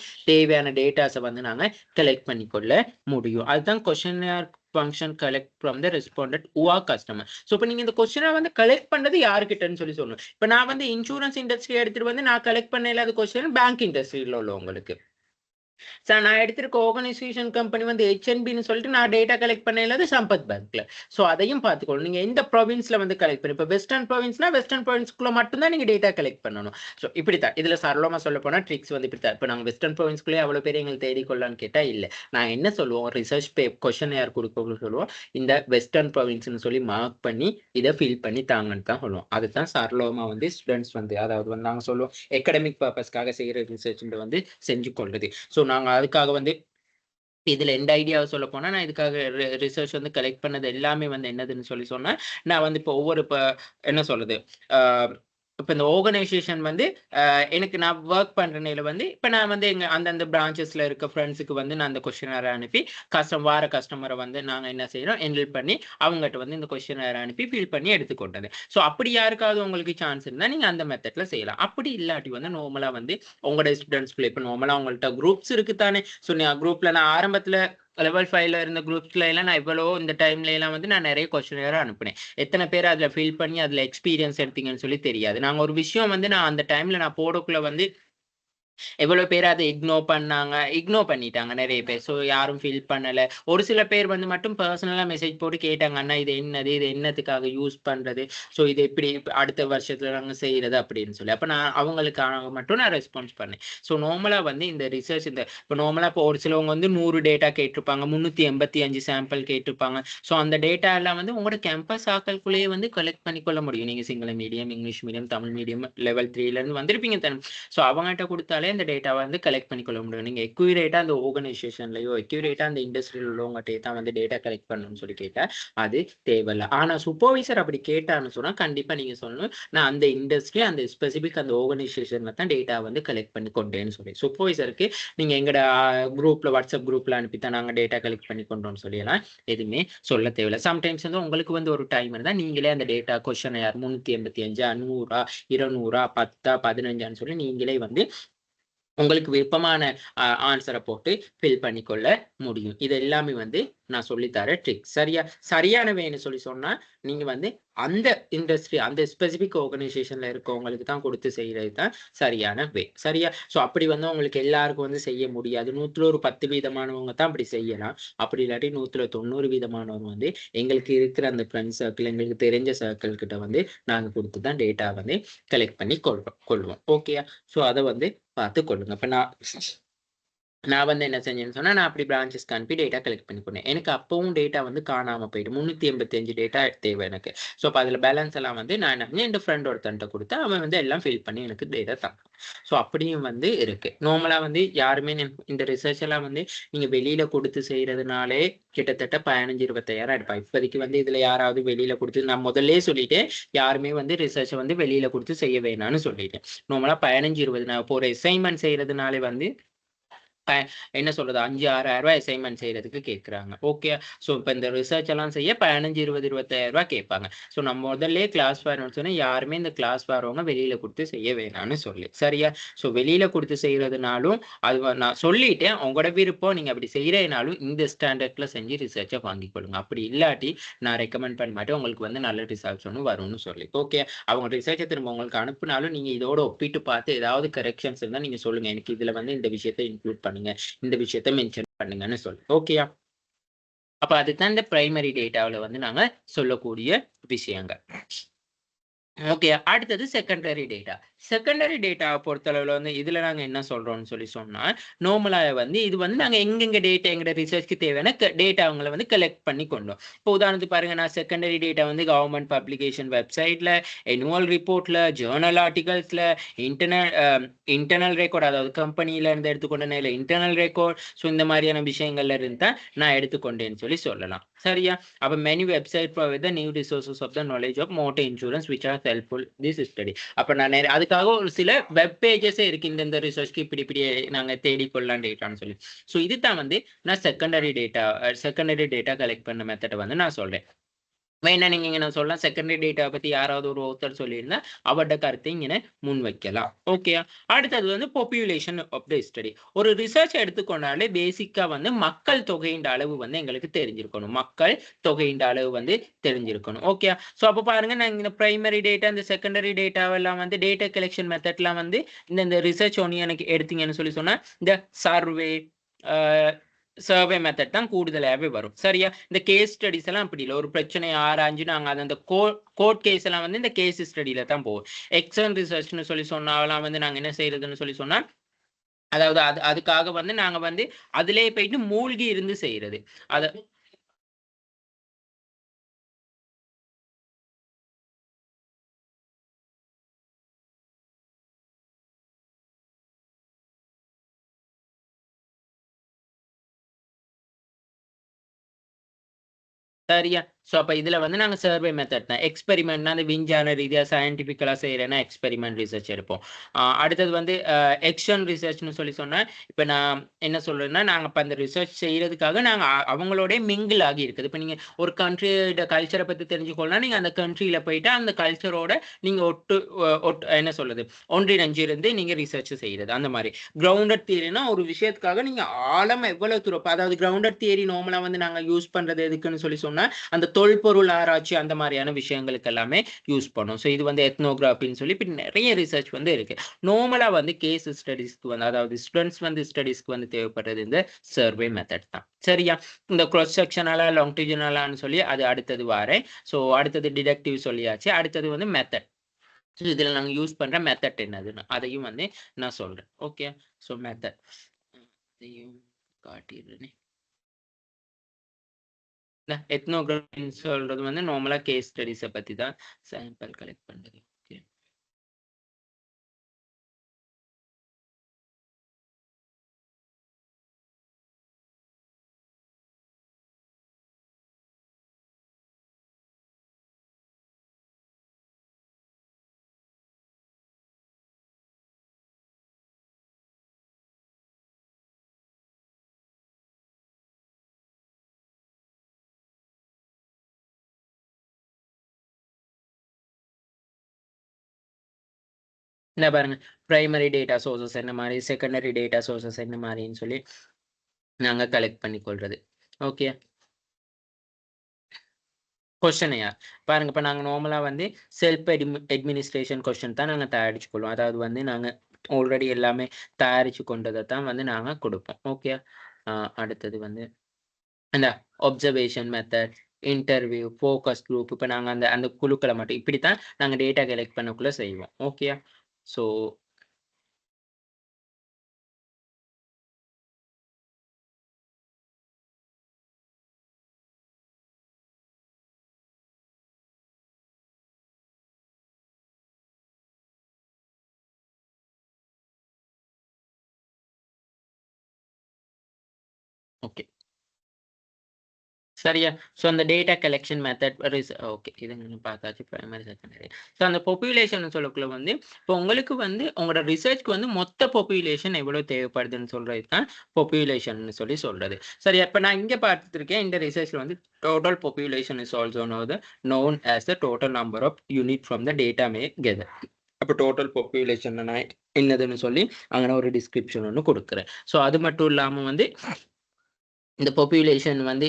தேவையான டேட்டாஸை வந்து நாங்க கலெக்ட் பண்ணிக்கொள்ள முடியும். அதுதான் questionnaire function collect from the responded who are customer. So இப்போ நீங்க இந்த கொஸ்டினை வந்து கலெக்ட் பண்ணது யாருக்கிட்டன்னு சொல்லி சொல்லணும். இப்போ நான் வந்து இன்சூரன்ஸ் இண்டஸ்ட்ரி எடுத்துட்டு வந்து நான் கலெக்ட் பண்ண இல்லாத கொஸ்டின் பேங்க் இண்டஸ்ட்ரியில் உள்ளவங்களுக்கு. சார் நான் எடுத்திருக்க ஆர்கனைசேஷன் கம்பெனி வந்து ஹெச்என்பின்னு சொல்லிட்டு நான் டேட்டா கலெக்ட் பண்ண இல்லாத சம்பத் பேங்க்ல. ஸோ அதையும் பார்த்துக்கணும். நீங்க எந்த ப்ராவின்ஸ்ல வந்து கலெக்ட் பண்ணி, இப்போ வெஸ்டர்ன் ப்ராவின்ஸ்னா வெஸ்டர்ன் ப்ராவின்ஸ்குள்ள மட்டும்தான் நீங்க டேட்டா கலெக்ட் பண்ணணும். ஸோ இப்படித்தான் இதுல சரளமா சொல்ல போனா ட்ரிக்ஸ் வந்து இப்படித்தான். இப்போ நாங்கள் வெஸ்டர்ன் ப்ராவின்ஸ்குள்ளே அவ்வளவு பேர் எங்களுக்கு தேடிக்கொள்ளலான்னு கேட்டா இல்லை. நான் என்ன சொல்லுவோம், ரிசர்ச் கொஸ்டின் யார் கொடுக்கணும்னு சொல்லுவோம், இந்த வெஸ்டர்ன் ப்ராவின்ஸ்னு சொல்லி மார்க் பண்ணி இதை ஃபில் பண்ணி தாங்கன்னு தான் சொல்லுவோம். அதுதான் சரளமா வந்து ஸ்டூடெண்ட்ஸ் வந்து, அதாவது வந்து நாங்கள் சொல்லுவோம் எக்கடமிக் பர்பஸ்க்காக செய்யற ரிசர்ச் வந்து செஞ்சு கொள்றது. ஸோ நாங்க அதுக்காக வந்து இதுல எந்த ஐடியாவை சொல்ல போனா, நான் இதுக்காக ரிசர்ச் வந்து கலெக்ட் பண்ணது எல்லாமே வந்து என்னதுன்னு சொல்லி சொன்னா, நான் வந்து இப்போ ஒவ்வொரு என்ன சொல்றது, இப்ப இந்த ஆர்கனைசேஷன் வந்து எனக்கு நான் ஒர்க் பண்ற நேர வந்து இப்ப நான் வந்து எங்க அந்தந்த பிரான்ச்சஸ்ல இருக்க ஃப்ரெண்ட்ஸுக்கு வந்து நான் அந்த கொஸ்டினர் அனுப்பி வார கஸ்டமரை வந்து நாங்க என்ன செய்யறோம், ஹேண்டில் பண்ணி அவங்ககிட்ட வந்து இந்த கொஸ்டினர் அனுப்பி ஃபில் பண்ணி எடுத்துக்கொண்டது. ஸோ அப்படி யாருக்காவது உங்களுக்கு சான்ஸ் இருந்தா நீங்க அந்த மெத்தட்ல செய்யலாம். அப்படி இல்லாட்டி வந்து நார்மலா வந்து உங்களோட ஸ்டூடெண்ட்ஸ்குள்ள இப்ப நார்மலா உங்கள்ட்ட குரூப்ஸ் இருக்கு தானே. ஸோ குரூப்ல நான் ஆரம்பத்துல லெவல் 5ல இருந்த குரூப்ஸ்ல எல்லாம் நான் இவ்வளோ இந்த டைம்ல எல்லாம் வந்து நான் நிறைய கொஸ்டினர் அனுப்புனேன். எத்தனை பேர் அதுல ஃபில் பண்ணி அதுல எக்ஸ்பீரியன்ஸ் எடுத்தீங்கன்னு சொல்லி தெரியாது. நாங்க ஒரு விஷயம் வந்து நான் அந்த டைம்ல நான் போடக்குள்ள வந்து எவ்வளவு பேர் அதை இக்னோர் பண்ணிட்டாங்க நிறைய பேர். ஸோ யாரும் ஃபில் பண்ணல. ஒரு சில பேர் வந்து மட்டும் பர்சனலா மெசேஜ் போட்டு கேட்டாங்க, அண்ணா இது என்னது, இது என்னத்துக்காக யூஸ் பண்றது, ஸோ இது எப்படி அடுத்த வருஷத்துல நாங்க செய்யறது அப்படின்னு சொல்லி. அப்ப நான் அவங்களுக்காக மட்டும் நான் ரெஸ்பான்ஸ் பண்ணேன். ஸோ நார்மலா வந்து இந்த ரிசர்ச் இப்போ நார்மலா இப்போ ஒரு சிலவங்க வந்து 100 டேட்டா கேட்டிருப்பாங்க, 385 சாம்பிள் கேட்டிருப்பாங்க. ஸோ அந்த டேட்டா எல்லாம் வந்து உங்களோட கேம்பஸ் ஆக்களுக்குள்ளேயே வந்து கலெக்ட் பண்ணிக்கொள்ள முடியும். நீங்க Sinhala medium, English medium, Tamil medium level 3ல இருந்து வந்திருப்பீங்க தானே. ஸோ அவங்ககிட்ட கொடுத்தாலே இந்த டேட்டாவை வந்து கலெக்ட் பண்ணிக்கொள்ள முடியும். நீங்க எக்யூரேட்டா அந்த ஆர்கனைசேஷன்லயோ எக்யூரேட்டா அந்த இண்டஸ்ட்ரியில் உள்ளவங்ககிட்ட தான் வந்து டேட்டா கலெக்ட் பண்ணணும்னு சொல்லி கேட்டா அது தேவையில்லை. ஆனா சூப்பர்வைசர் அப்படி கேட்டான்னு சொன்னா கண்டிப்பா நீங்க சொல்லணும், நான் அந்த இண்டஸ்ட்ரி அந்த ஸ்பெசிபிக் அந்த ஆர்கனைசேஷன்ல தான் டேட்டா வந்து கலெக்ட் பண்ணி கொண்டேன்னு சொல்லி. சூப்பர்வைசருக்கு நீங்க எங்கட குரூப்ல வாட்ஸ்அப் குரூப்ல அனுப்பித்தான் நாங்க டேட்டா கலெக்ட் பண்ணி கொண்டோம்னு சொல்லலாம் எதுவுமே சொல்ல தேவையில்லை. சம்டைம்ஸ் வந்து உங்களுக்கு வந்து ஒரு டைம் இருந்தா நீங்களே அந்த டேட்டா கொஸ்டின் யார் 385 100 200 10 15 சொல்லி நீங்களே வந்து உங்களுக்கு விருப்பமான ஆன்சரை போட்டு ஃபில் பண்ணிக்கொள்ள முடியும். இது எல்லாமே வந்து நான் சொல்லித்தர ட்ரிக். சரியான வேன்னு சொல்லி சொன்னா நீங்க வந்து அந்த இண்டஸ்ட்ரி அந்த ஸ்பெசிபிக் ஆர்கனைசேஷன்ல இருக்கவங்களுக்கு தான் கொடுத்து செய்யறது தான் சரியான வே. சரியா? ஸோ அப்படி வந்து உங்களுக்கு எல்லாருக்கும் வந்து செய்ய முடியாது. 110% தான் அப்படி செய்யலாம். அப்படி இல்லாட்டி 190% வந்து எங்களுக்கு இருக்கிற அந்த ஃப்ரெண்ட்ஸ் சர்க்கிள், எங்களுக்கு தெரிஞ்ச சர்க்கிள் கிட்ட வந்து நாங்க கொடுத்து தான் டேட்டா வந்து கலெக்ட் பண்ணி கொள்வோம். ஓகேயா? ஸோ அதை வந்து பார்த்து கொள்ளுங்க. அப்ப நான் வந்து என்ன செஞ்சேன்னு சொன்னா, நான் அப்படி பிரான்ச்சஸ்க்கு அனுப்பி டேட்டா கலெக்ட் பண்ணி கொண்டேன். எனக்கு அப்பவும் டேட்டா வந்து காணாம போயிட்டு 385 டேட்டா தேவை எனக்கு. ஸோ அப்ப அதுல பேலன்ஸ் எல்லாம் வந்து நான் என்ன என் ஃப்ரெண்ட் ஒருத்தன்ட்ட கொடுத்தேன். அவன் வந்து எல்லாம் ஃபில் பண்ணி எனக்கு டேட்டா தந்தான். ஸோ அப்படியும் வந்து இருக்கு. நார்மலா வந்து யாருமே இந்த ரிசர்ச் எல்லாம் வந்து நீங்க வெளியில கொடுத்து செய்யறதுனாலே கிட்டத்தட்ட 15-25 எடுப்பா. இப்போதைக்கு வந்து இதுல யாராவது வெளியில கொடுத்து, நான் முதல்ல சொல்லிட்டேன் யாருமே வந்து ரிசர்ச்சை வந்து வெளியில கொடுத்து செய்ய வேணாம்னு சொல்லிட்டேன். நார்மலா 15-20 நான் இப்போ ஒரு அசைன்மெண்ட் செய்யறதுனாலே வந்து என்ன சொல்றது 5,000-6,000 அசைன்மெண்ட் செய்யறதுக்கு கேட்குறாங்க. ஓகே. ஸோ இப்போ இந்த ரிசர்ச் எல்லாம் செய்ய 15, 20, 25,000 கேட்பாங்க. ஸோ நம்ம முதல்ல கிளாஸ் ஃபேர்னு சொன்னா யாருமே இந்த கிளாஸ் வரவங்க வெளியில கொடுத்து செய்ய வேணாம்னு சொல்லி சரியா. ஸோ வெளியில கொடுத்து செய்யறதுனாலும் அது நான் சொல்லிட்டேன், உங்களோட விருப்பம். நீங்க அப்படி செய்யறதுனாலும் இந்த ஸ்டாண்டர்ட்ல செஞ்சு ரிசர்ச்சை வாங்கி கொள்ளுங்க. அப்படி இல்லாட்டி நான் ரெக்கமெண்ட் பண்ண மாட்டேன். உங்களுக்கு வந்து நல்ல ரிசல்ட்ஸ் ஒன்று வரும்னு சொல்லி. ஓகே. அவங்க ரிசர்ச்சை திரும்ப உங்களுக்கு அனுப்புனாலும் நீங்க இதோட ஒப்பிட்டு பார்த்து ஏதாவது கரெக்ஷன்ஸ் இருந்தா நீங்க சொல்லுங்க, எனக்கு இதுல வந்து இந்த விஷயத்தை இன்க்ளூட் பண்ணுங்க, இந்த விஷயத்த மென்ஷன் பண்ணுங்கன்னு சொல்லு. ஓகேயா. அப்ப அதுதான் இந்த பிரைமரி டேட்டாவில் வந்து நாங்க சொல்லக்கூடிய விஷயங்கள். ஓகே. அடுத்தது செகண்டரி டேட்டா. செகண்டரி டேட்டாவை பொறுத்தளவில் வந்து இதுல நாங்க என்ன சொல்றோம்னு சொல்லி சொன்னா, நார்மலா வந்து இது வந்து நாங்க எங்கெங்க டேட்டா எங்க ரிசர்ச்க்கு தேவையான டேட்டாங்களை வந்து கலெக்ட் பண்ணி கொண்டோம். இப்போ உதாரணத்துக்கு பாருங்க, நான் செகண்டரி டேட்டா வந்து கவர்மெண்ட் பப்ளிகேஷன் வெப்சைட்ல, annual ரிப்போர்ட்ல, ஜேர்னல் ஆர்டிகல்ஸ்ல, இன்டர்னல் ரெக்கார்ட், அதாவது கம்பெனில இருந்து எடுத்துக்கொண்டேன், இல்லை இன்டர்னல் ரெக்கார்ட். ஸோ இந்த மாதிரியான விஷயங்கள்ல இருந்து தான் நான் எடுத்துக்கொண்டேன்னு சொல்லி சொல்லலாம் சரியா. அப்ப many website provide the new resources of the knowledge of motor insurance which are helpful this study. அப்ப நான் அதுக்காக ஒரு சில வெப் பேஜஸே இருக்கு, இந்த ரிசர்ச்க்கு இப்படி இப்படி நாங்க தேடிக்கொள்ளலாம் டேட்டான்னு சொல்லி. ஸோ இதுதான் வந்து நான் செகண்டரி டேட்டா கலெக்ட் பண்ண மெத்தடை வந்து நான் சொல்றேன். வேணா நீங்க இங்க நான் சொல்லலாம், செகண்டரி டேட்டா பத்தி யாராவது ஒரு ஒருத்தர் சொல்லியிருந்தா அவருடைய கருத்தை இங்கே முன் வைக்கலாம். ஓகே. அடுத்தது வந்து பாப்புலேஷன் ஆஃப் த ஸ்டடி. ஒரு ரிசர்ச் எடுத்துக்கொண்டாலே பேசிக்கா வந்து மக்கள் தொகையின் அளவு வந்து எங்களுக்கு தெரிஞ்சிருக்கணும். மக்கள் தொகையின் அளவு வந்து தெரிஞ்சிருக்கணும். ஓகே. ஸோ அப்போ பாருங்க, நான் இந்த பிரைமரி டேட்டா, இந்த செகண்டரி டேட்டாவெல்லாம் வந்து டேட்டா கலெக்ஷன் மெத்தட்லாம் வந்து இந்த ரிசர்ச் ஒன்று எனக்கு எடுத்தீங்கன்னு சொல்லி சொன்னா இந்த சர்வே மெத்தட் தான் கூடுதலாகவே வரும் சரியா. இந்த கேஸ் ஸ்டடிஸ் எல்லாம் அப்படி இல்லை, ஒரு பிரச்சனையை ஆராய்ஞ்சு நாங்கள் அந்த கோர்ட் கேஸ் எல்லாம் வந்து இந்த கேஸ் ஸ்டடியில தான் போவோம். எக்ஸ்டர்னல் ரிசர்ச்னு சொல்லி சொன்னாலாம் வந்து நாங்கள் என்ன செய்யறதுன்னு சொல்லி சொன்னா, அதாவது அதுக்காக வந்து நாங்க வந்து அதிலே போயிட்டு மூழ்கி இருந்து செய்யறது. அத சரியா. ஸோ அப்ப இதுல வந்து நாங்க சர்வே மெத்தட் தான். எக்ஸ்பெரிமெண்ட்னா அந்த விஞ்ஞான ரீதியா சயின்டிஃபிக்கலா செய்யறேன்னா எக்ஸ்பெரிமெண்ட் ரிசர்ச் எடுப்போம். அடுத்தது வந்து எக்ஸ்டர்னல் ரிசர்ச்னு சொல்லி சொன்னா, இப்ப நான் என்ன சொல்றேன்னா, நாங்க இப்ப அந்த ரிசர்ச் செய்யறதுக்காக நாங்க அவங்களோட மிங்கிள் ஆகி இருக்குது. இப்ப நீங்க ஒரு கண்ட்ரியோட கல்ச்சரை பத்தி தெரிஞ்சுக்கணும்னா, நீங்க அந்த கண்ட்ரியில போயிட்டு அந்த கல்ச்சரோட நீங்க என்ன சொல்றது, ஒன்றிணைஞ்சு இருந்து நீங்க ரிசர்ச் செய்யறது. அந்த மாதிரி கிரவுண்டட் தியரினா ஒரு விஷயத்துக்காக நீங்க ஆழம் எவ்வளவு தூரம், அதாவது கிரவுண்டட் தியரி நார்மலா வந்து நாங்க யூஸ் பண்றது எதுக்குன்னு சொல்லி சொன்னா, அந்த தொல்பொருள் ஆராய்ச்சி அந்த மாதிரியான விஷயங்களுக்கு எல்லாமே யூஸ் பண்ணும். ஸோ இது வந்து எத்னோகிராஃபின்னு சொல்லி இப்படி நிறைய ரிசர்ச் வந்து இருக்கு. நார்மலா வந்து கேஸ் ஸ்டடிஸ்க்கு வந்து, அதாவது ஸ்டூடெண்ட்ஸ் வந்து ஸ்டடிஸ்க்கு வந்து தேவைப்படுறது இந்த சர்வே மெத்தட் தான் சரியா. இந்த க்ராஸ் செக்ஷனலா லாங்கிடியூடினலான்னு சொல்லி அது அடுத்தது வாரேன். ஸோ அடுத்தது டிடக்டிவ் சொல்லியாச்சு, அடுத்தது வந்து மெத்தட். ஸோ இதுல நாங்க யூஸ் பண்ற மெத்தட் என்னதுன்னு அதையும் வந்து நான் சொல்றேன். ஓகே. ஸோ மெத்தட் அதையும் காட்டிடுறேன். எத்னோகிராஃபின்னு சொல்றது வந்து நார்மலா கேஸ் ஸ்டடிஸை பத்தி தான் சாம்பிள் கலெக்ட் பண்றது. ஓகே. என்ன பாருங்க, பிரைமரி டேட்டா சோர்சஸ் என்ன மாதிரி, செகண்டரி டேட்டா சோர்சஸ் என்ன மாதிரின்னு சொல்லி நாங்க கலெக்ட் பண்ணி கொள்றது. ஓகே. கொஸ்டினையா பாருங்க, இப்ப நாங்க நார்மலா வந்து செல்ஃப் அட்மினிஸ்ட்ரேஷன் கொஸ்டின் தான் நாங்க தயாரிச்சு கொள்வோம். அதாவது வந்து நாங்க ஆல்ரெடி எல்லாமே தயாரிச்சு கொண்டதை தான் வந்து நாங்க கொடுப்போம். ஓகே. அடுத்தது வந்து அந்த observation method, interview, focus group, இப்ப நாங்க அந்த அந்த குழுக்களை மட்டும் இப்படித்தான் நாங்க டேட்டா கலெக்ட் பண்ணக்குள்ள செய்வோம். ஓகே. So okay. சரியா? ஸோ அந்த டேட்டா கலெக்ஷன் மெத்தட் ஓகே. இது பார்த்தாச்சு பிரைமரி, செகண்டரி. ஸோ அந்த பாப்புலேஷன் சொல்லக்குள்ள வந்து இப்போ உங்களுக்கு வந்து உங்களோட ரிசர்ச்க்கு வந்து மொத்த பாப்புலேஷன் எவ்வளோ தேவைப்படுதுன்னு சொல்றது தான் பாப்புலேஷன் சொல்லி சொல்றது. சரியா? இப்போ நான் இங்கே பார்த்துருக்கேன் இந்த ரிசர்ச்ல வந்து total population is also known as the total number of unit from the data may gather. அப்போ டோட்டல் பாப்புலேஷன் நான் என்னதுன்னு சொல்லி அங்கே ஒரு டிஸ்கிரிப்ஷன் ஒன்று கொடுக்குறேன். ஸோ அது மட்டும் இல்லாமல் வந்து இந்த பாப்புலேஷன் வந்து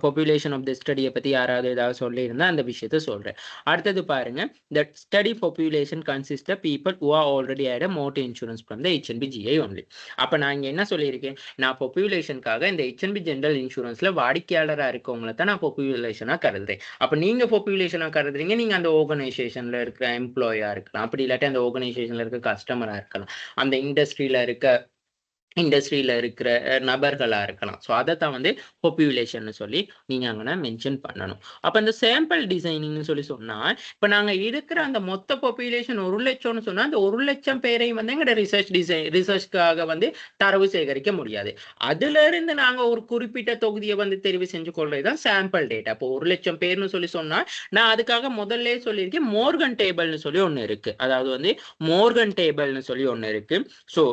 பாப்புலேஷன் ஆஃப் த ஸ்டடியை பற்றி யாராவது ஏதாவது சொல்லியிருந்தா அந்த விஷயத்த சொல்கிறேன். அடுத்தது பாருங்க, the study population consist of people who are already had a motor insurance from the HNB-GI only. அப்போ நான் இங்கே என்ன சொல்லியிருக்கேன், நான் பாப்புலேஷனுக்காக இந்த HNB ஜென்ரல் இன்சூரன்ஸில் வாடிக்கையாளராக இருக்கவங்களை தான் நான் பாப்புலேஷனாக கருதுறேன். அப்போ நீங்கள் பாப்புலேஷனாக கருதுறீங்க, நீங்கள் அந்த ஆர்கனைசேஷனில் இருக்கிற எம்ப்ளாயாக இருக்கலாம், அப்படி இல்லாட்டி அந்த ஆர்கனைசேஷனில் இருக்க கஸ்டமராக இருக்கலாம், அந்த இண்டஸ்ட்ரியில் இருக்கிற நபர்களாக இருக்கலாம். ஸோ அதை தான் வந்து பாப்புலேஷன் சொல்லி நீங்கள் அங்கே மென்ஷன் பண்ணணும். அப்போ இந்த சாம்பிள் டிசைனிங்னு சொல்லி சொன்னால், இப்போ நாங்கள் இருக்கிற அந்த மொத்த பாப்புலேஷன் 1,00,000 சொன்னால் அந்த 1,00,000 பேரையும் வந்து எங்களோட ரிசர்ச்காக வந்து தரவு சேகரிக்க முடியாது. அதிலிருந்து நாங்கள் ஒரு குறிப்பிட்ட தொகுதியை வந்து தெரிவு செஞ்சு கொள்றது தான் சாம்பிள் டேட்டா. இப்போ 1,00,000 பேர்னு சொல்லி சொன்னால் நான் அதுக்காக முதல்ல சொல்லியிருக்கேன் மோர்கன் டேபிள்னு சொல்லி ஒன்று இருக்குது. அதாவது வந்து மோர்கன் டேபிள்னு சொல்லி ஒன்று இருக்குது. ஸோ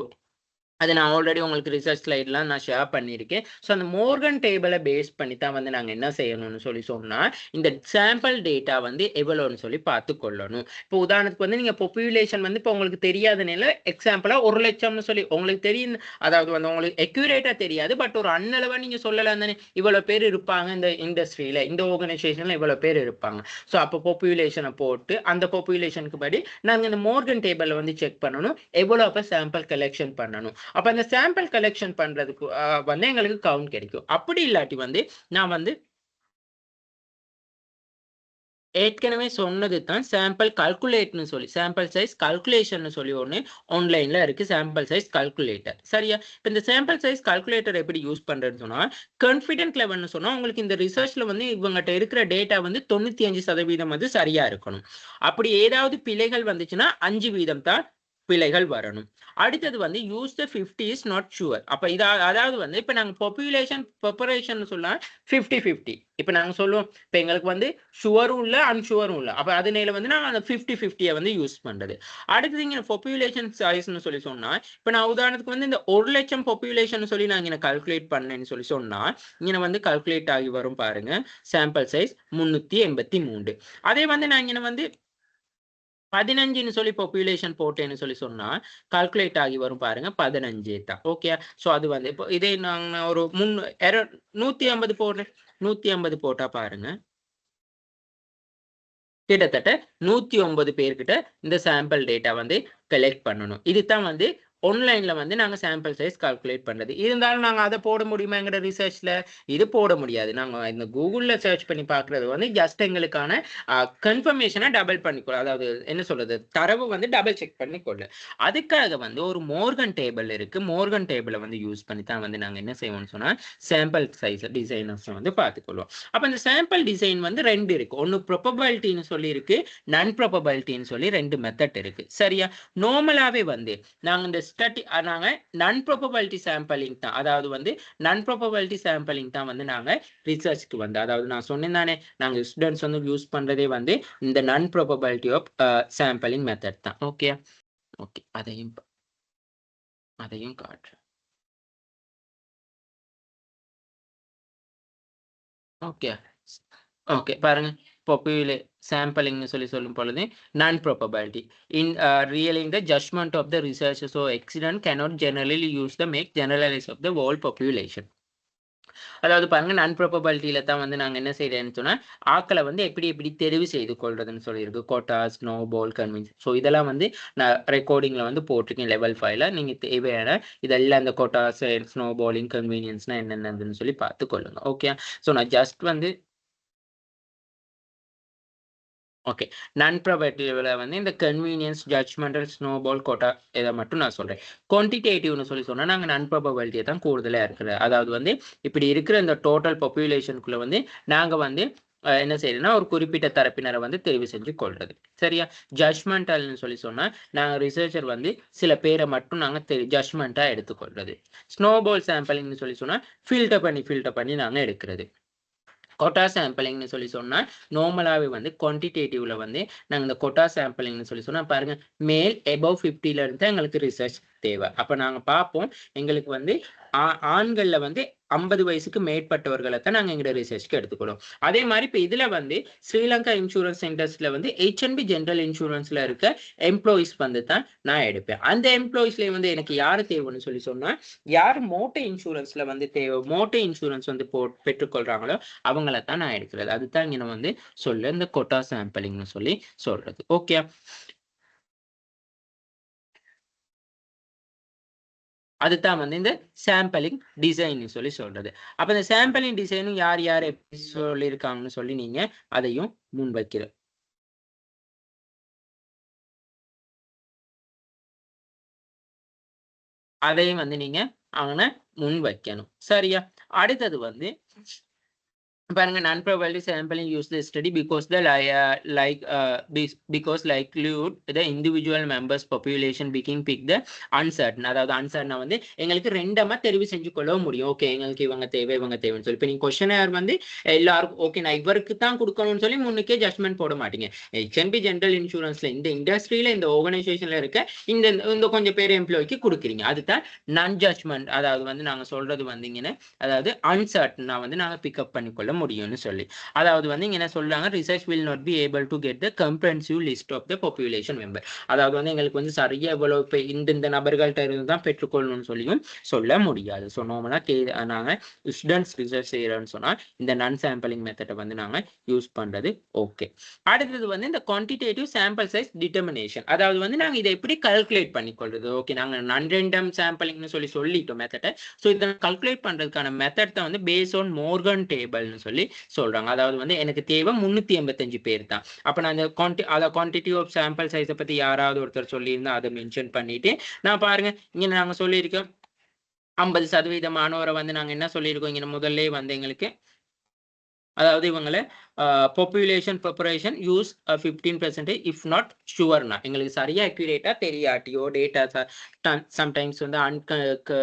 அது நான் ஆல்ரெடி உங்களுக்கு ரிசர்ச் ஸ்லைட்லாம் நான் ஷேர் பண்ணியிருக்கேன். ஸோ அந்த மோர்கன் டேபிளை பேஸ் பண்ணி தான் வந்து நாங்கள் என்ன செய்யணும்னு சொல்லி சொன்னால், இந்த சாம்பிள் டேட்டா வந்து எவ்வளோன்னு சொல்லி பார்த்து கொள்ளணும். இப்போ உதாரணத்துக்கு வந்து நீங்கள் பாப்புலேஷன் வந்து இப்போ உங்களுக்கு தெரியாத நிலை எக்ஸாம்பிளாக 1,00,000 சொல்லி உங்களுக்கு தெரியும், அதாவது வந்து உங்களுக்கு அக்யூரேட்டாக தெரியாது, பட் ஒரு அன்னளவாக நீங்கள் சொல்லலாம் தானே, இவ்வளோ பேர் இருப்பாங்க இந்த இண்டஸ்ட்ரியில், இந்த ஆர்கனைசேஷனில் இவ்வளோ பேர் இருப்பாங்க. ஸோ அப்போ பாப்புலேஷனை போட்டு அந்த பாப்புலேஷனுக்கு படி நாங்கள் இந்த மோர்கன் டேபிளை வந்து செக் பண்ணணும், எவ்வளோ அப்போ சாம்பிள் கலெக்ஷன் பண்ணணும். அப்ப அந்த சாம்பிள் கலெக்ஷன் பண்றதுக்கு வந்து எங்களுக்கு கவுண்ட் கிடைக்கும். அப்படி இல்லாட்டி வந்து நான் வந்து ஏற்கனவே சொன்னது தான் சாம்பிள் கால்குலேட்னு சொல்லி, சாம்பிள் சைஸ் கால்குலேஷன் சொல்லி ஒன்று ஆன்லைன்ல இருக்கு, சாம்பிள் சைஸ் கால்குலேட்டர். சரியா? இப்போ இந்த சாம்பிள் சைஸ் கால்குலேட்டர் எப்படி யூஸ் பண்றதுன்னு சொன்னா, கான்ஃபிடென்ட் லெவல்னு சொன்னா உங்களுக்கு இந்த ரிசர்ச்ல வந்து இவங்ககிட்ட இருக்கிற டேட்டா வந்து 95% வந்து சரியா இருக்கணும். அப்படி ஏதாவது பிழைகள் வந்துச்சுன்னா 5% தான் பிழைகள் வரணும். அடுத்தது வந்து use the 50 is not sure. அப்போ அதாவது வந்து இப்போ நாங்கள் பாப்புலேஷன் ப்ரிப்பரேஷன் சொன்னா 50-50. இப்போ நாங்கள் சொல்லுவோம், இப்போ எங்களுக்கு வந்து ஷுவரும் இல்லை அன்ஷுவரும் இல்லை, அப்போ அதனால வந்து நாங்கள் அந்த 50-50 வந்து யூஸ் பண்ணுறது. அடுத்தது இங்கே பாப்புலேஷன் சைஸ்ன்னு சொல்லி சொன்னால், இப்போ நான் உதாரணத்துக்கு வந்து இந்த 1,00,000 பாப்புலேஷன் சொல்லி நான் இங்கே கால்குலேட் பண்ணேன்னு சொல்லி சொன்னால் இங்கே வந்து கால்குலேட் ஆகி வரும் பாருங்க, சாம்பிள் சைஸ் 383. அதே வந்து நான் இங்கே வந்து 15ன்னு சொல்லி பாப்புலேஷன் போட்டேன்னு சொல்லி சொன்னா கால்குலேட் ஆகி வரும் பாருங்க 15 தான். ஓகே. ஸோ அது வந்து இப்போ இதே நாங்கள் ஒரு 150 போடுறேன், 150 போட்டா பாருங்க கிட்டத்தட்ட 109 பேர்கிட்ட இந்த சாம்பிள் டேட்டா வந்து கலெக்ட் பண்ணணும். இதுதான் வந்து ஆன்லைன்ல வந்து நாங்கள் சாம்பிள் சைஸ் கால்குலேட் பண்ணுறது. இருந்தாலும் நாங்கள் அதை போட முடியுமா எங்களோட ரிசர்ச்சில்? இது போட முடியாது. நாங்கள் இந்த கூகுளில் சர்ச் பண்ணி பார்க்குறது வந்து ஜஸ்ட் எங்களுக்கான கன்ஃபர்மேஷனை டபுள் பண்ணிக்கொள்ள, அதாவது என்ன சொல்கிறது, தரவு வந்து டபுள் செக் பண்ணிக்கொள்ள. அதுக்காக வந்து ஒரு மோர்கன் டேபிள் இருக்குது, மோர்கன் டேபிளை வந்து யூஸ் பண்ணி தான் வந்து நாங்கள் என்ன செய்வோம்னு சொன்னால் சாம்பிள் சைஸ் டிசைனர்ஸ் வந்து பார்த்துக்கொள்வோம். அப்போ இந்த சாம்பிள் டிசைன் வந்து 2 இருக்குது. ஒன்று ப்ரொபபிலிட்டின்னு சொல்லி இருக்கு, நான் ப்ரொபபிலிட்டின்னு சொல்லி 2 மெத்தட் இருக்குது. சரியா? நார்மலாகவே வந்து நாங்கள் இந்த நாங்கள் நான் ப்ராபபிலிட்டி சாம்பிளிங் தான், அதாவது வந்து நான் ப்ராபபிலிட்டி சாம்பிளிங் தான் வந்து நாங்கள் ரிசர்ச்க்கு வந்து, அதாவது நான் சொன்னேன் தானே நாங்கள் ஸ்டூடெண்ட்ஸ் வந்து யூஸ் பண்ணுறதே வந்து இந்த நான் ப்ராபபிலிட்டி ஆஃப் சாம்பிளிங் மெத்தட் தான். ஓகே ஓகே, அதையும் காட்டுறேன். ஓகே ஓகே பாருங்க, sampling சொல்லும் பொழுது non probability in revealing the judgment of the researcher. So accident cannot generally use the make generalize of the whole population. அதாவது பாருங்க, நான் ப்ராபபிலிட்டியில தான் வந்து நாங்கள் என்ன செய்யறேன்னு சொன்னா ஆக்களை வந்து எப்படி தெரிவு செய்து கொள்றதுன்னு சொல்லியிருக்கு. கோட்டா, ஸ்னோ பால், கன்வின்ஸ். ஸோ இதெல்லாம் வந்து நான் ரெக்கார்டிங்ல வந்து போட்டிருக்கேன் லெவல் 5ல. நீங்க தேவையான இதெல்லாம் அந்த கோட்டாஸ், ஸ்னோ பாலிங், கன்வீனியன்ஸ்னா என்னென்னதுன்னு சொல்லி பார்த்து கொள்ளுங்க. ஓகே. ஸோ நான் ஜஸ்ட் வந்து ஓகே, நான் ப்ராபபிலிட்டியில வந்து இந்த கன்வீனியன்ஸ், ஜட்ஜ்மெண்டல், ஸ்னோபால், கோட்டா இதை மட்டும் நான் சொல்றேன். குவான்டிடேட்டிவ்னு சொல்லி சொன்னா நாங்கள் நான் ப்ராபபிலிட்டியை தான் கூடுதலாக இருக்கிறது. அதாவது வந்து இப்படி இருக்கிற இந்த டோட்டல் பாப்புலேஷனுக்குள்ள வந்து நாங்கள் வந்து என்ன செய்யறதுன்னா ஒரு குறிப்பிட்ட தரப்பினரை வந்து தெரிவு செஞ்சு கொள்றது. சரியா? ஜட்ஜ்மெண்டல்னு சொல்லி சொன்னா நாங்கள் ரிசர்ச்சர் வந்து சில பேரை மட்டும் நாங்கள் ஜட்ஜ்மெண்டா எடுத்துக்கொள்றது. ஸ்னோபால் சாம்பிளிங்னு சொல்லி சொன்னா ஃபில்டர் பண்ணி நாங்கள் எடுக்கிறது. கொட்டா சாம்பிளிங்னு சொல்லி சொன்னா நார்மலாவே வந்து குவான்டிடேட்டிவ்ல வந்து நாங்க இந்த கொட்டா சாம்பிளிங்னு சொல்லி சொன்னா பாருங்க மேல் எபவ் 50ல இருந்து எங்களுக்கு ரிசர்ச் தேவை. அப்ப நாங்க பார்ப்போம் எங்களுக்கு வந்து ஆண்கள்ல வந்து 50 வயசுக்கு மேற்பட்டவர்களை தான் நாங்க எங்க ரிசர்ச்க்கு எடுத்துக்கிறோம். அதே மாதிரி இப்ப இதுல வந்து ஸ்ரீலங்கா இன்சூரன்ஸ் சென்டர்ஸ்ல வந்து HNB ஜெனரல் இன்சூரன்ஸ்ல இருக்க எம்ப்ளாயிஸ் வந்து தான் நான் எடுப்பேன். அந்த எம்ப்ளாயிஸ்ல வந்து எனக்கு யாரு தேவைன்னு சொல்லி சொன்னா யார் மோட்டர் இன்சூரன்ஸ்ல வந்து மோட்டர் இன்சூரன்ஸ் வந்து பெற்றுக்கொள்றாங்களோ அவங்கள தான் நான் எடுக்கிறது. அதுதான் இங்க வந்து சொல்ல இந்த கொட்டா சாம்பிளிங்னு சொல்லி சொல்றது. ஓகே, அதுதான் வந்து இந்த சாம்பிளிங் டிசைன் சொல்லி சொல்றது. அப்ப இந்த சாம்பிளிங் டிசைனும் யார் யார் எப்படி சொல்லியிருக்காங்கன்னு சொல்லி நீங்க அதையும் முன்வைக்கிற அதையும் வந்து நீங்க அவனை முன் வைக்கணும். சரியா? அடுத்தது வந்து பாருங்க non-probability sampling use the study because the because likelihood the individual members population became pick the uncertain. அதாவது uncertain வந்து எங்களுக்கு ரெண்டமா தெரிவு செஞ்சு கொள்ள முடியும். ஓகே, எங்களுக்கு இவங்க தேவை இவங்க தேவைன்னு சொல்லி இப்ப நீங்க கொஸ்டினர் வந்து எல்லாருக்கும் ஓகே நான் இவருக்கு தான் கொடுக்கணும்னு சொல்லி முன்னுக்கே ஜட்மெண்ட் போட மாட்டீங்க. HNB ஜெனரல் இன்சூரன்ஸ்ல இந்த இண்டஸ்ட்ரியில இந்த ஆர்கனைசேஷன்ல இருக்க இந்த இந்த கொஞ்சம் பேர் எம்ப்ளாய்க்கு கொடுக்குறீங்க. அதுதான் நான் ஜட்மெண்ட். அதாவது வந்து நாங்க சொல்றது வந்தீங்கன்னா அதாவது அன்சர்டனா வந்து நாங்க பிக்கப் பண்ணிக்கொள்ள முடியும்னு சொல்லி. அதாவது வந்து இங்க என்ன சொல்றாங்க, research will not be able to get the comprehensive list of the population member. அதாவது வந்து எங்களுக்கு வந்து சரியா இவ்வளவு இந்த நபர்கள்ட்ட இருந்து தான் பெற்றுக்கொள்ளணும்னு சொல்லியும் சொல்ல முடியாது. ஸோ நார்மலா நாங்க ஸ்டூடெண்ட்ஸ் ரிசர்ச் செய்யறோம்னு சொன்னா இந்த நான் சாம்பிளிங் மெத்தடை வந்து நாங்க யூஸ் பண்றது ஓகே. அடுத்தது வந்து இந்த குவான்டிடேட்டிவ் சாம்பிள் சைஸ் டிட்டர்மினேஷன். அதாவது வந்து நாங்க இதை எப்படி கால்குலேட் பண்ணிக்கொள்றது. ஓகே, நாங்க நான் ரேண்டம் சாம்பிளிங்னு சொல்லிட்டோம் மெத்தடை. ஸோ இதை கால்குலேட் பண்றதுக்கான மெத்தட் தான் வந்து பேஸ் ஆன் மோர்கன் டேபிள்னு சொல்லி சொல்றாங்க. அதாவது வந்து எனக்கு தேவை 385 பேர் தான். அப்ப நான் அந்த குவான்டிட்டி ஆஃப் சாம்பிள் சைஸை பத்தி யாராவது ஒருத்தர் சொல்லியிருந்தா அதை மென்ஷன் பண்ணிட்டு நான் பாருங்க இங்க நாங்க சொல்லியிருக்கோம் 50% மாணவரை வந்து நாங்க என்ன சொல்லியிருக்கோம் இங்க முதல்ல வந்து எங்களுக்கு அதாவது இவங்களை population preparation use 15% if not ஷுவர்னா எங்களுக்கு சரியா அக்யூரேட்டா தெரியாட்டியோ டேட்டா சம்டைம்ஸ் வந்து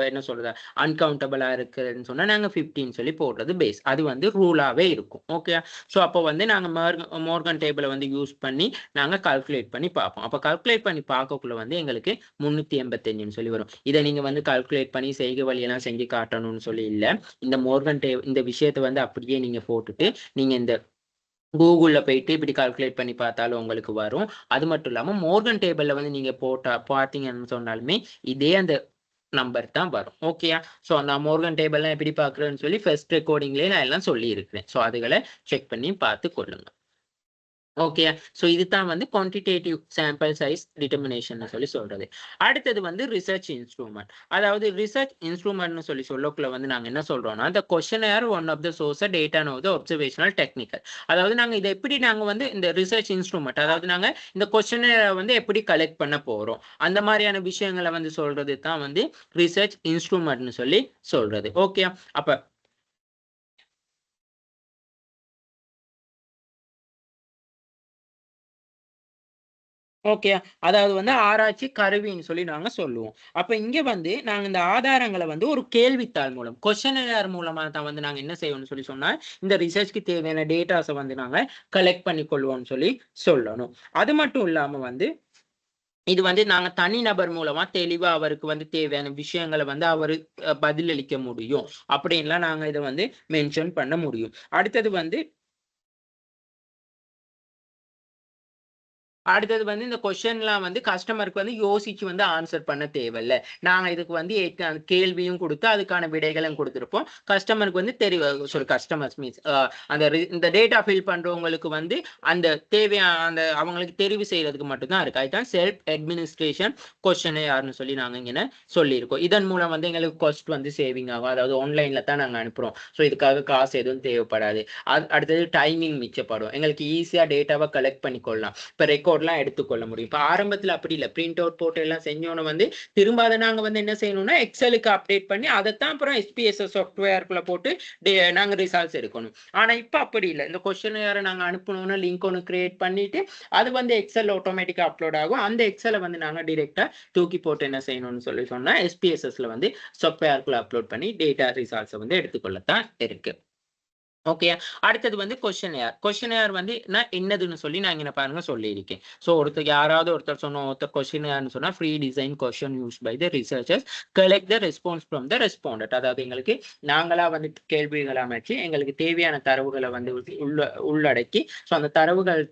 என்ன சொல்றது அன்கவுண்டபிளா இருக்குதுன்னு சொன்னா நாங்க 15 சொல்லி போடுறது பேஸ். அது வந்து ரூலாவே இருக்கும். ஓகே, ஸோ அப்போ வந்து நாங்க மோர்கன் டேபிளை வந்து யூஸ் பண்ணி நாங்க கால்குலேட் பண்ணி பார்ப்போம். அப்போ கால்குலேட் பண்ணி பார்க்கக்குள்ள வந்து எங்களுக்கு 385 சொல்லி வரும். இதை நீங்க வந்து கால்குலேட் பண்ணி செய்கை வழியெல்லாம் செஞ்சு காட்டணும்னு சொல்லி இல்லை. இந்த மோர்கன் டேபிள் இந்த விஷயத்தை வந்து அப்படியே நீங்க போட்டுட்டு நீங்க இந்த கூகுள்ல போயிட்டு இப்படி கால்குலேட் பண்ணி பார்த்தாலும் உங்களுக்கு வரும். அது மட்டும் இல்லாம மோர்கன் டேபிள்ல வந்து நீங்க பார்த்தீங்கன்னு சொன்னாலுமே இதே அந்த நம்பர் தான் வரும். ஓகேயா? ஸோ நான் மோர்கன் டேபிள்லாம் எப்படி பார்க்குறேன்னு சொல்லி ஃபர்ஸ்ட் ரெக்கார்டிங்லேயே நான் எல்லாம் சொல்லி இருக்கிறேன். ஸோ அதுகளை செக் பண்ணி பார்த்து கொள்ளுங்க. ஓகே, ஸோ இதுதான் வந்து குவான்டிடேட்டிவ் சாம்பிள் சைஸ் டிட்டர்மினேஷன் சொல்லி சொல்றது. அடுத்தது வந்து ரிசர்ச் இன்ஸ்ட்ருமெண்ட். அதாவது ரிசர்ச் இன்ஸ்ட்ருமெண்ட்னு சொல்லி சொல்லக்குள்ள வந்து நாங்க என்ன சொல்றோம்னா இந்த questionnaire one of the source data no the observational technical. அதாவது நாங்க இதை எப்படி நாங்க வந்து இந்த ரிசர்ச் இன்ஸ்ட்ருமெண்ட் அதாவது நாங்க இந்த கொஸ்டினரை வந்து எப்படி கலெக்ட் பண்ண போறோம் அந்த மாதிரியான விஷயங்களை வந்து சொல்றது தான் வந்து ரிசர்ச் இன்ஸ்ட்ருமெண்ட்னு சொல்லி சொல்றது. ஓகே, அப்ப ஓகே, அதாவது வந்து ஆராய்ச்சி கருவின்னு சொல்லி நாங்க சொல்லுவோம். அப்ப இங்க வந்து நாங்க இந்த ஆதாரங்களை வந்து ஒரு கேள்வித்தாள் மூலம் கொஸ்டினர் மூலமா தான் வந்து நாங்க என்ன செய்வோம்னு சொல்லி சொன்னா இந்த ரிசர்ச்க்கு தேவையான டேட்டாஸை வந்து நாங்க கலெக்ட் பண்ணி கொள்வோம்னு சொல்லி சொல்லணும். அது மட்டும் இல்லாம வந்து இது வந்து நாங்க தனிநபர் மூலமா தெளிவா அவருக்கு வந்து தேவையான விஷயங்களை வந்து அவரு பதிலளிக்க முடியும் அப்படின்லாம் நாங்க இதை வந்து மென்ஷன் பண்ண முடியும். அடுத்தது வந்து வந்து இந்த கொஸ்டின்லாம் வந்து கஸ்டமருக்கு வந்து யோசிச்சு வந்து ஆன்சர் பண்ண தேவையில்ல. நாங்க இதுக்கு வந்து கேள்வியும் கொடுத்து அதுக்கான விடைகளும் கொடுத்துருப்போம். கஸ்டமருக்கு வந்து கஸ்டமர்ஸ் மீன்ஸ் அந்த இந்த டேட்டா ஃபில் பண்றவங்களுக்கு வந்து அந்த தேவையான அந்த அவங்களுக்கு தெரிவு செய்யறதுக்கு மட்டும்தான் இருக்கு. அதுதான் செல்ஃப் அட்மினிஸ்ட்ரேஷன் கொஸ்டினையர்னு சொல்லி நாங்க இங்க சொல்லியிருக்கோம். இதன் மூலம் வந்து எங்களுக்கு காஸ்ட் வந்து சேவிங் ஆகும். அதாவது ஆன்லைன்ல தான் நாங்க அனுப்புறோம். ஸோ இதுக்காக காசு எதுவும் தேவைப்படாது. அடுத்தது டைமிங் மிச்சப்படும். எங்களுக்கு ஈஸியா டேட்டாவை கலெக்ட் பண்ணிக்கொள்ளலாம். இப்போ ரெக்கார்ட்லாம் எடுத்துக்கொள்ள முடியும். இப்போ ஆரம்பத்தில் அப்படி இல்லை. பிரிண்ட் அவுட் போட்டு எல்லாம் செஞ்சோன்னு வந்து திரும்ப அதை நாங்கள் வந்து என்ன செய்யணும்னா எக்ஸலுக்கு அப்டேட் பண்ணி அதைத்தான் அப்புறம் SPSS சாஃப்ட்வேர்க்குள்ள போட்டு நாங்கள் ரிசல்ட்ஸ் எடுக்கணும். ஆனால் இப்போ அப்படி இல்லை. இந்த கொஸ்டினையரை நாங்கள் அனுப்பணும்னா லிங்க் ஒன்று கிரியேட் பண்ணிட்டு அது வந்து எக்ஸல் ஆட்டோமேட்டிக்காக அப்லோட் ஆகும். அந்த எக்ஸலை வந்து நாங்கள் டிரெக்டாக தூக்கி போட்டு என்ன செய்யணும்னு சொல்லி சொன்னால் SPSSல வந்து சாஃப்ட்வேர்க்குள்ள அப்லோட் பண்ணி டேட்டா ரிசல்ட்ஸை வந்து எடுத்துக்கொள்ளத்தான் இருக்கு. ஓகே. அடுத்தது வந்து கொஸ்டின் வந்து நான் என்னதுன்னு சொல்லி நான் இங்க பாருங்க சொல்லியிருக்கேன். ஸோ யாராவது ஒருத்தர் கொஸ்டின் ஏர்ன்னு சொன்னா free design question use by the researchers collect the response from the respondent. அதாவது எங்களுக்கு நாங்களா வந்து கேள்விகள் அமைச்சு எங்களுக்கு தேவையான தரவுகளை வந்து உள்ளடக்கி ஸோ அந்த தரவுகள்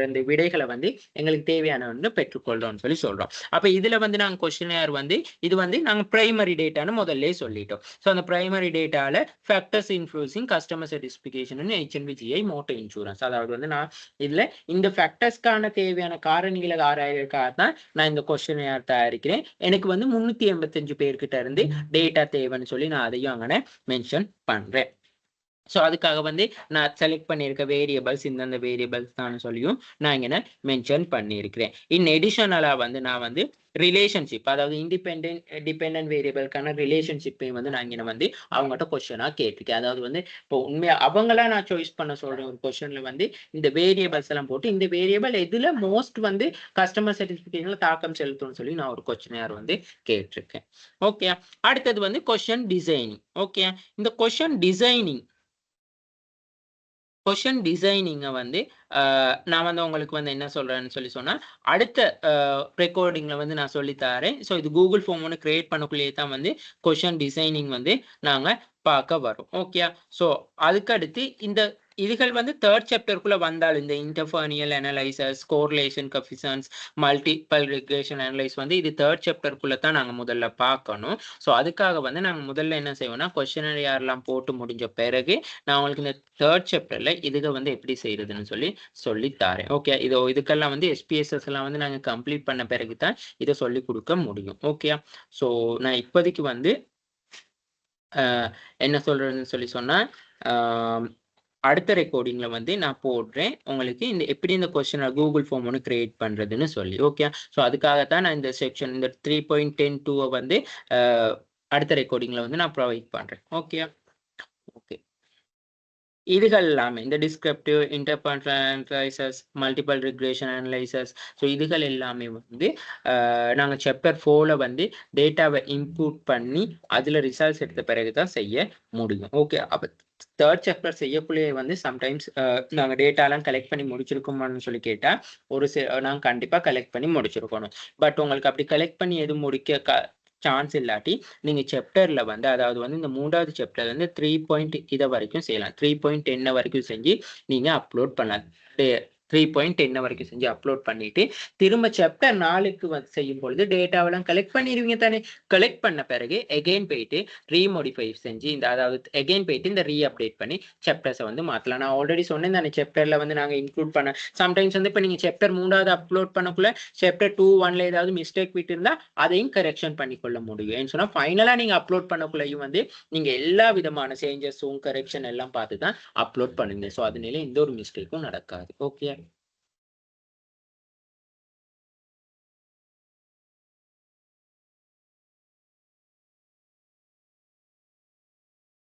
இந்த விடைகளை வந்து எங்களுக்கு தேவையான வந்து பெற்றுக்கொள்றோம்னு சொல்லி சொல்றோம். அப்ப இதுல வந்து நாங்க கொஸ்டின் வந்து இது வந்து நாங்க பிரைமரி டேட்டான்னு முதல்ல சொல்லிட்டோம். ஸோ அந்த பிரைமரி டேட்டால factors influencing customer satisfaction HNVGI motor insurance. அதாவது வந்து நான் இதுல இந்த ஃபேக்டர்ஸ்க்கான தேவையான காரணிகளை ஆராயறதுக்காக தான் நான் இந்த கொஸ்டின் தயாரிக்கிறேன். எனக்கு வந்து 385 பேர்கிட்ட இருந்து டேட்டா தேவைன்னு சொல்லி நான் அதையும் அங்கே மென்ஷன் பண்றேன். ஸோ அதுக்காக வந்து நான் செலக்ட் பண்ணியிருக்க வேரியபிள்ஸ் இந்தந்த வேரியபிள்ஸ் தான் சொல்லியும் நான் இங்கே மென்ஷன் பண்ணியிருக்கிறேன். இன் எடிஷனலாக வந்து நான் வந்து ரிலேஷன்ஷிப், அதாவது டிபெண்டன்ட் வேரியபிள்கான ரிலேஷன்ஷிப்பையும் வந்து நான் இங்கே வந்து அவங்ககிட்ட கொஸ்டினாக கேட்டிருக்கேன். அதாவது வந்து இப்போ உண்மையாக அவங்களா நான் சாய்ஸ் பண்ண சொல்கிறேன் ஒரு கொஸ்டினில் வந்து இந்த வேரியபிள்ஸ் எல்லாம் போட்டு இந்த வேரியபிள் எதில் மோஸ்ட் வந்து கஸ்டமர் சாட்டிஸ்ஃபேக்ஷனில் தாக்கம் செலுத்தும்னு சொல்லி நான் ஒரு கொஸ்டினர் வந்து கேட்டிருக்கேன். ஓகே. அடுத்தது வந்து கொஸ்டின் டிசைனிங். ஓகே. இந்த கொஸ்டின் டிசைனிங்கை வந்து நான் வந்து உங்களுக்கு வந்து என்ன சொல்றேன்னு சொல்லி சொன்னா அடுத்த ரெக்கார்டிங்ல வந்து நான் சொல்லித்தரேன். ஸோ இது கூகுள் ஃபார்ம் ஒன்று கிரியேட் பண்ணக்குள்ளேயே தான் வந்து கொஸ்டின் டிசைனிங் வந்து நாங்க பார்க்க வரும். ஓகே. ஸோ அதுக்கடுத்து இந்த இதுகள் வந்து தேர்ட் சாப்டருக்குள்ள வந்தால் இந்த inferential analysis, correlation coefficients, multiple regression analyse வந்து இது தேர்ட் சாப்டருக்குள்ள தான் நாங்கள் முதல்ல பார்க்கணும். ஸோ அதுக்காக வந்து நாங்கள் முதல்ல என்ன செய்வோம்னா கொஸ்டினரி யாரெல்லாம் போட்டு முடிஞ்ச பிறகு நான் உங்களுக்கு இந்த தேர்ட் சாப்டர்ல இதுக வந்து எப்படி செய்யறதுன்னு சொல்லி தரேன். ஓகே. இதுக்கெல்லாம் வந்து SPSS எல்லாம் வந்து நாங்கள் கம்ப்ளீட் பண்ண பிறகு தான் இதை சொல்லி கொடுக்க முடியும். ஓகே. ஸோ நான் இப்போதைக்கு வந்து என்ன சொல்றதுன்னு சொல்லி சொன்னா அடுத்த ரெக்கார்டிங்ல வந்து நான் போடுறேன் உங்களுக்கு இந்த எப்படி இந்த கொஸ்டின் கூகுள் ஃபார்ம் ஒன்று கிரியேட் பண்றதுன்னு சொல்லி. ஓகே. ஸோ அதுக்காகத்தான் நான் இந்த செக்ஷன் இந்த 3.10.2 வந்து அடுத்த ரெக்கார்டிங்ல வந்து நான் ப்ரொவைட் பண்றேன். ஓகே. ஓகே. இதுகள் எல்லாமே இந்த descriptive, interference, multiple regression analysis, so இதுகள் எல்லாமே வந்து நாங்கள் சாப்டர் 4ல வந்து டேட்டாவை இன்புட் பண்ணி அதில் ரிசல்ட்ஸ் எடுத்த பிறகு தான் செய்ய முடியும். ஓகே. அப்போ தேர்ட் சாப்டர் செய்யக்குள்ளேயே வந்து சம்டைம்ஸ் நாங்கள் டேட்டாலாம் கலெக்ட் பண்ணி முடிச்சிருக்கோமான்னு சொல்லி கேட்டால் நாங்கள் கண்டிப்பாக கலெக்ட் பண்ணி முடிச்சிருக்கணும். பட் உங்களுக்கு அப்படி கலெக்ட் பண்ணி எதுவும் முடிக்க சான்ஸ் இல்லாட்டி நீங்க சாப்டர்ல வந்து அதாவது வந்து இந்த 3வது சாப்டர்ல இருந்து 3. இதை வரைக்கும் செய்யலாம். 3.10 வரைக்கும் செஞ்சு நீங்க அப்லோட் பண்ணலாம். 3.10 வரைக்கும் செஞ்சு அப்லோட் பண்ணிட்டு திரும்ப சாப்டர் 4க்கு செய்யும் பொழுது டேட்டாவெல்லாம் கலெக்ட் பண்ணிடுவீங்க தானே. கலெக்ட் பண்ண பிறகு எகெயின் போயிட்டு ரீமோடிஃபை செஞ்சு இந்த அதாவது எகெயின் போயிட்டு இந்த ரீஅப்டேட் பண்ணி சாப்டர்ஸை வந்து மாற்றலாம். நான் ஆல்ரெடி சொன்னேன் தானே சாப்டர்ல வந்து நாங்கள் இன்க்ளூட் பண்ண சம்டைம்ஸ் வந்து இப்போ நீங்கள் சாப்டர் 3வது அப்லோட் பண்ணக்குள்ள சாப்டர் 2, 1ல ஏதாவது மிஸ்டேக் விட்டு இருந்தா அதையும் கரெக்ஷன் பண்ணிக்கொள்ள முடியும். ஏன்னு சொன்னா ஃபைனலா நீங்க அப்லோட் பண்ணக்குள்ளையும் வந்து நீங்க எல்லா விதமான சேஞ்சஸும் கரெக்ஷன் எல்லாம் பார்த்து தான் அப்லோட் பண்ணுங்க. ஸோ அதனால எந்த ஒரு மிஸ்டேக்கும் நடக்காது. ஓகே.